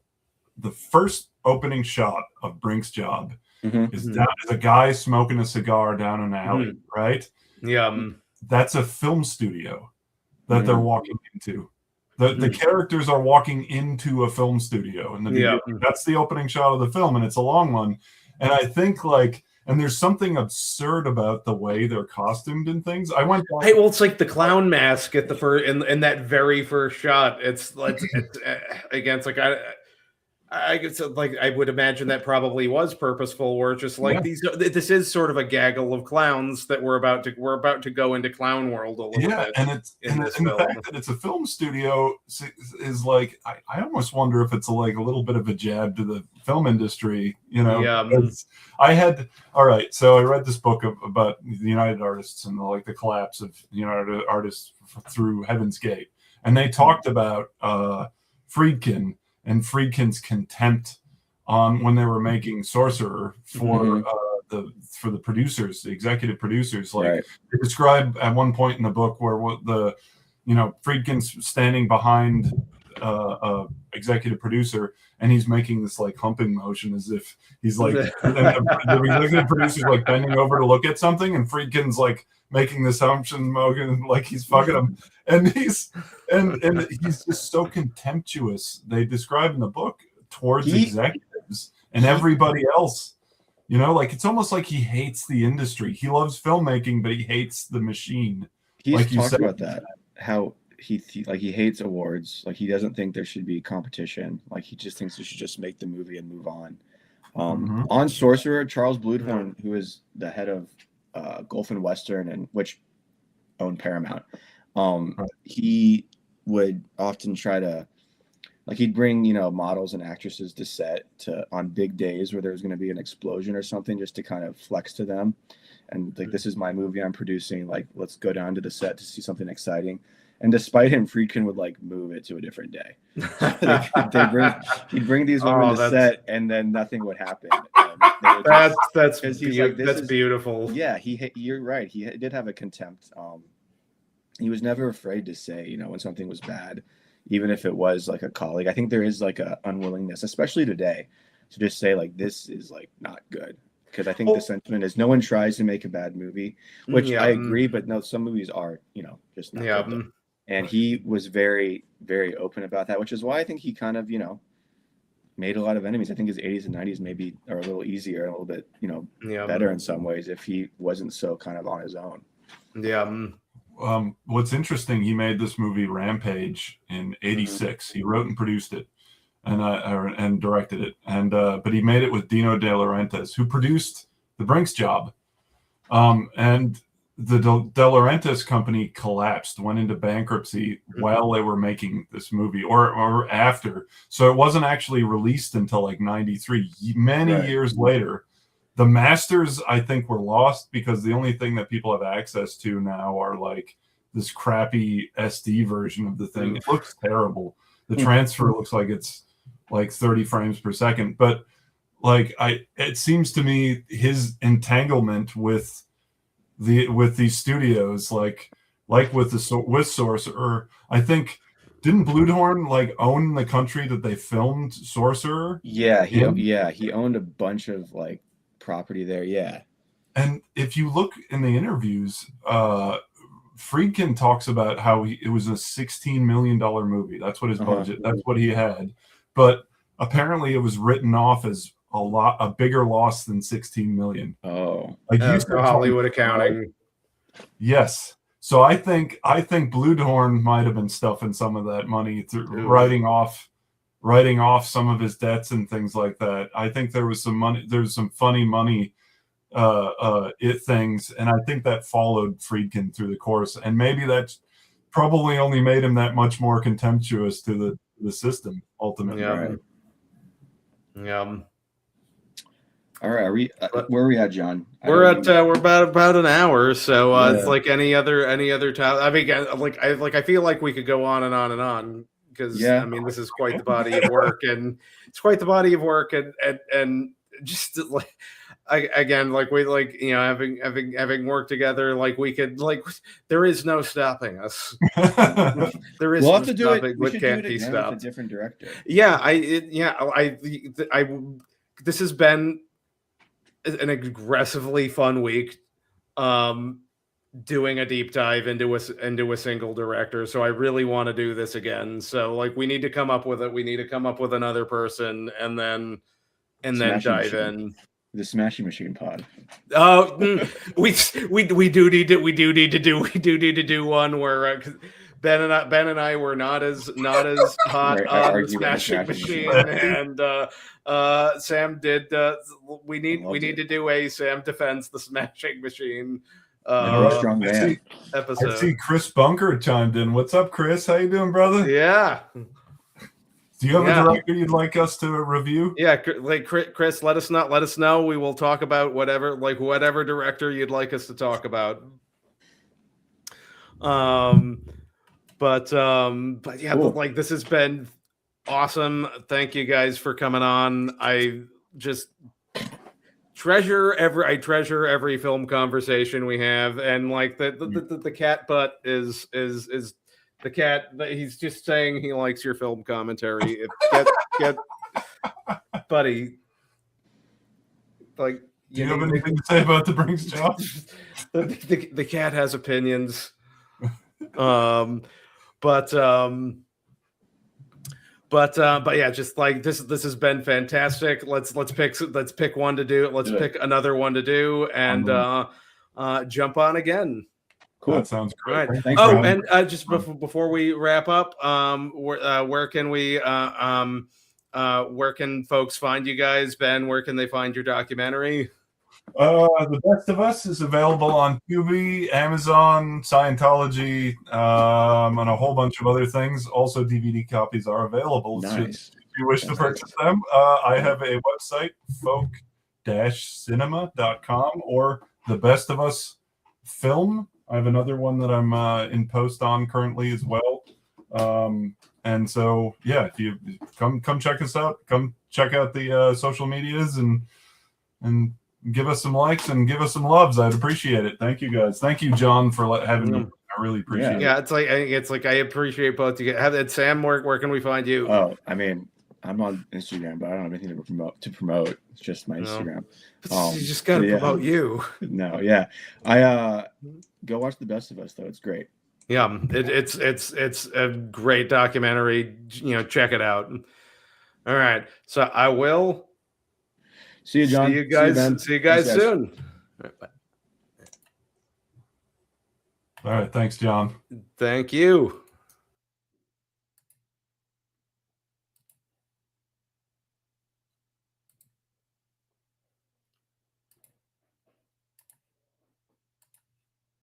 first opening shot of Brinks Job is a guy smoking a cigar down an alley, right? That's a film studio that they're walking into. The characters are walking into a film studio in the beginning. That's the opening shot of the film, and it's a long one. And I think like, and there's something absurd about the way they're costumed and things. I went back, well, it's like the clown mask at the first in that very first shot. It's like again, it's like I guess like I would imagine that probably was purposeful, where it's just like this is sort of a gaggle of clowns that we're about to go into clown world a little bit. And the fact that it's a film studio is like, I almost wonder if it's like a little bit of a jab to the film industry, you know. So I read this book about the United Artists and the collapse of United Artists through Heaven's Gate, and they talked about Friedkin and Friedkin's contempt on when they were making Sorcerer for the producers, the executive producers. Like they describe at one point in the book where Friedkin's standing behind executive producer, and he's making this like humping motion as if he's like the executive producer's like bending over to look at something, and Friedkin's like making this humping motion like he's fucking him, and he's just so contemptuous, they describe in the book, towards executives and everybody else. Like it's almost like he hates the industry. He loves filmmaking, but he hates the machine. He's talked about that, how he hates awards. Like he doesn't think there should be competition. Like he just thinks they should just make the movie and move on. On Sorcerer, Charles Bluhdorn, who is the head of Gulf and Western, and which owned Paramount, he would often try to, like, he'd bring models and actresses to set on big days where there was going to be an explosion or something, just to kind of flex to them, and like, this is my movie I'm producing, like, let's go down to the set to see something exciting. And despite him, Friedkin would like move it to a different day. He'd bring these women to set, and then nothing would happen. That's beautiful. Yeah, you're right. He did have a contempt. He was never afraid to say, you know, when something was bad, even if it was like a colleague. I think there is like a unwillingness, especially today, to just say like, this is like not good. Because I think the sentiment is no one tries to make a bad movie, which I agree, but no, some movies are, you know, just not good. And he was very, very open about that, which is why I think he kind of, you know, made a lot of enemies. I think his 80s and 90s maybe are a little easier, a little bit, you know, better in some ways if he wasn't so kind of on his own. Yeah. What's interesting, he made this movie Rampage in '86. He wrote and produced it, and directed it, and but he made it with Dino De Laurentiis, who produced The Brinks Job, and the De Laurentiis company collapsed, went into bankruptcy while they were making this movie, or after. So it wasn't actually released until like '93, many years later. The masters, I think, were lost because the only thing that people have access to now are like this crappy SD version of the thing. It looks terrible. The transfer looks like it's like 30 frames per second. But like it seems to me his entanglement with these studios, like with Sorcerer, I think. Didn't Bloodhorn like own the country that they filmed Sorcerer? Yeah, he owned a bunch of like property there. Yeah. And if you look in the interviews, Friedkin talks about how it was a $16 million movie. That's what his budget, that's what he had. But apparently it was written off as a bigger loss than 16 million. Oh, like Hollywood accounting. Yes. So I think Bloodhorn might have been stuffing some of that money through writing off some of his debts and things like that. I think there was some money. There's some funny money things, and I think that followed Friedkin through the course, and maybe that's probably only made him that much more contemptuous to the system ultimately. Yeah. All right, where are we at, John? We're about an hour, so it's like any other time. I mean, I feel like we could go on and on and on because I mean, this is quite the body of work, and it's quite the body of work, and just like again, like we like, you know, having worked together, like we could, like, there is no stopping us. There is we'll no have to do stopping. it. We what should can't do it be again stopped. with a different director. This has been an aggressively fun week, doing a deep dive into a single director. So I really want to do this again. So like, we need to come up with it. We need to come up with another person, and then dive in. The Smashing Machine pod. Oh, we do need to do one where Ben and I were not as hot on the Smashing Machine, and Sam did. We need to do a Sam defends the Smashing Machine strong man episode. I see Chris Bunker chimed in. What's up, Chris? How you doing, brother? Yeah. Do you have a director you'd like us to review? Yeah, like Chris, let us know. We will talk about whatever director you'd like us to talk about. But yeah, cool. Like, this has been awesome. Thank you guys for coming on. I just treasure every film conversation we have, and like the cat butt is the cat. He's just saying he likes your film commentary. Get buddy. Like, do you have anything to say about the Brinks Job? The cat has opinions. But yeah, just like this has been fantastic. Let's pick one to do. Let's pick another one to do, and jump on again. Cool. That sounds great. Right. And just before we wrap up, where can folks find you guys? Ben, where can they find your documentary? The Best of Us is available on Tubi, Amazon, Scientology, and a whole bunch of other things. Also, DVD copies are available. Nice. If you wish to purchase them, I have a website, folk-cinema.com, or the Best of Us Film I have another one that I'm in post on currently as well. And so, yeah, if you come check us out, come check out the social medias and give us some likes and give us some loves. I'd appreciate it. Thank you guys. Thank you, John, for having me. I really appreciate it. Yeah, it's like I appreciate both you. Have that, Sam. Where can we find you? Oh, I mean, I'm on Instagram, but I don't have anything to promote. It's just my Instagram. You just gotta promote you. No, yeah. I go watch The Best of Us though. It's great. Yeah, it's a great documentary. Check it out. All right, so I will see you, John. See you guys. See you guys soon. All right, bye. All right, thanks, John. Thank you.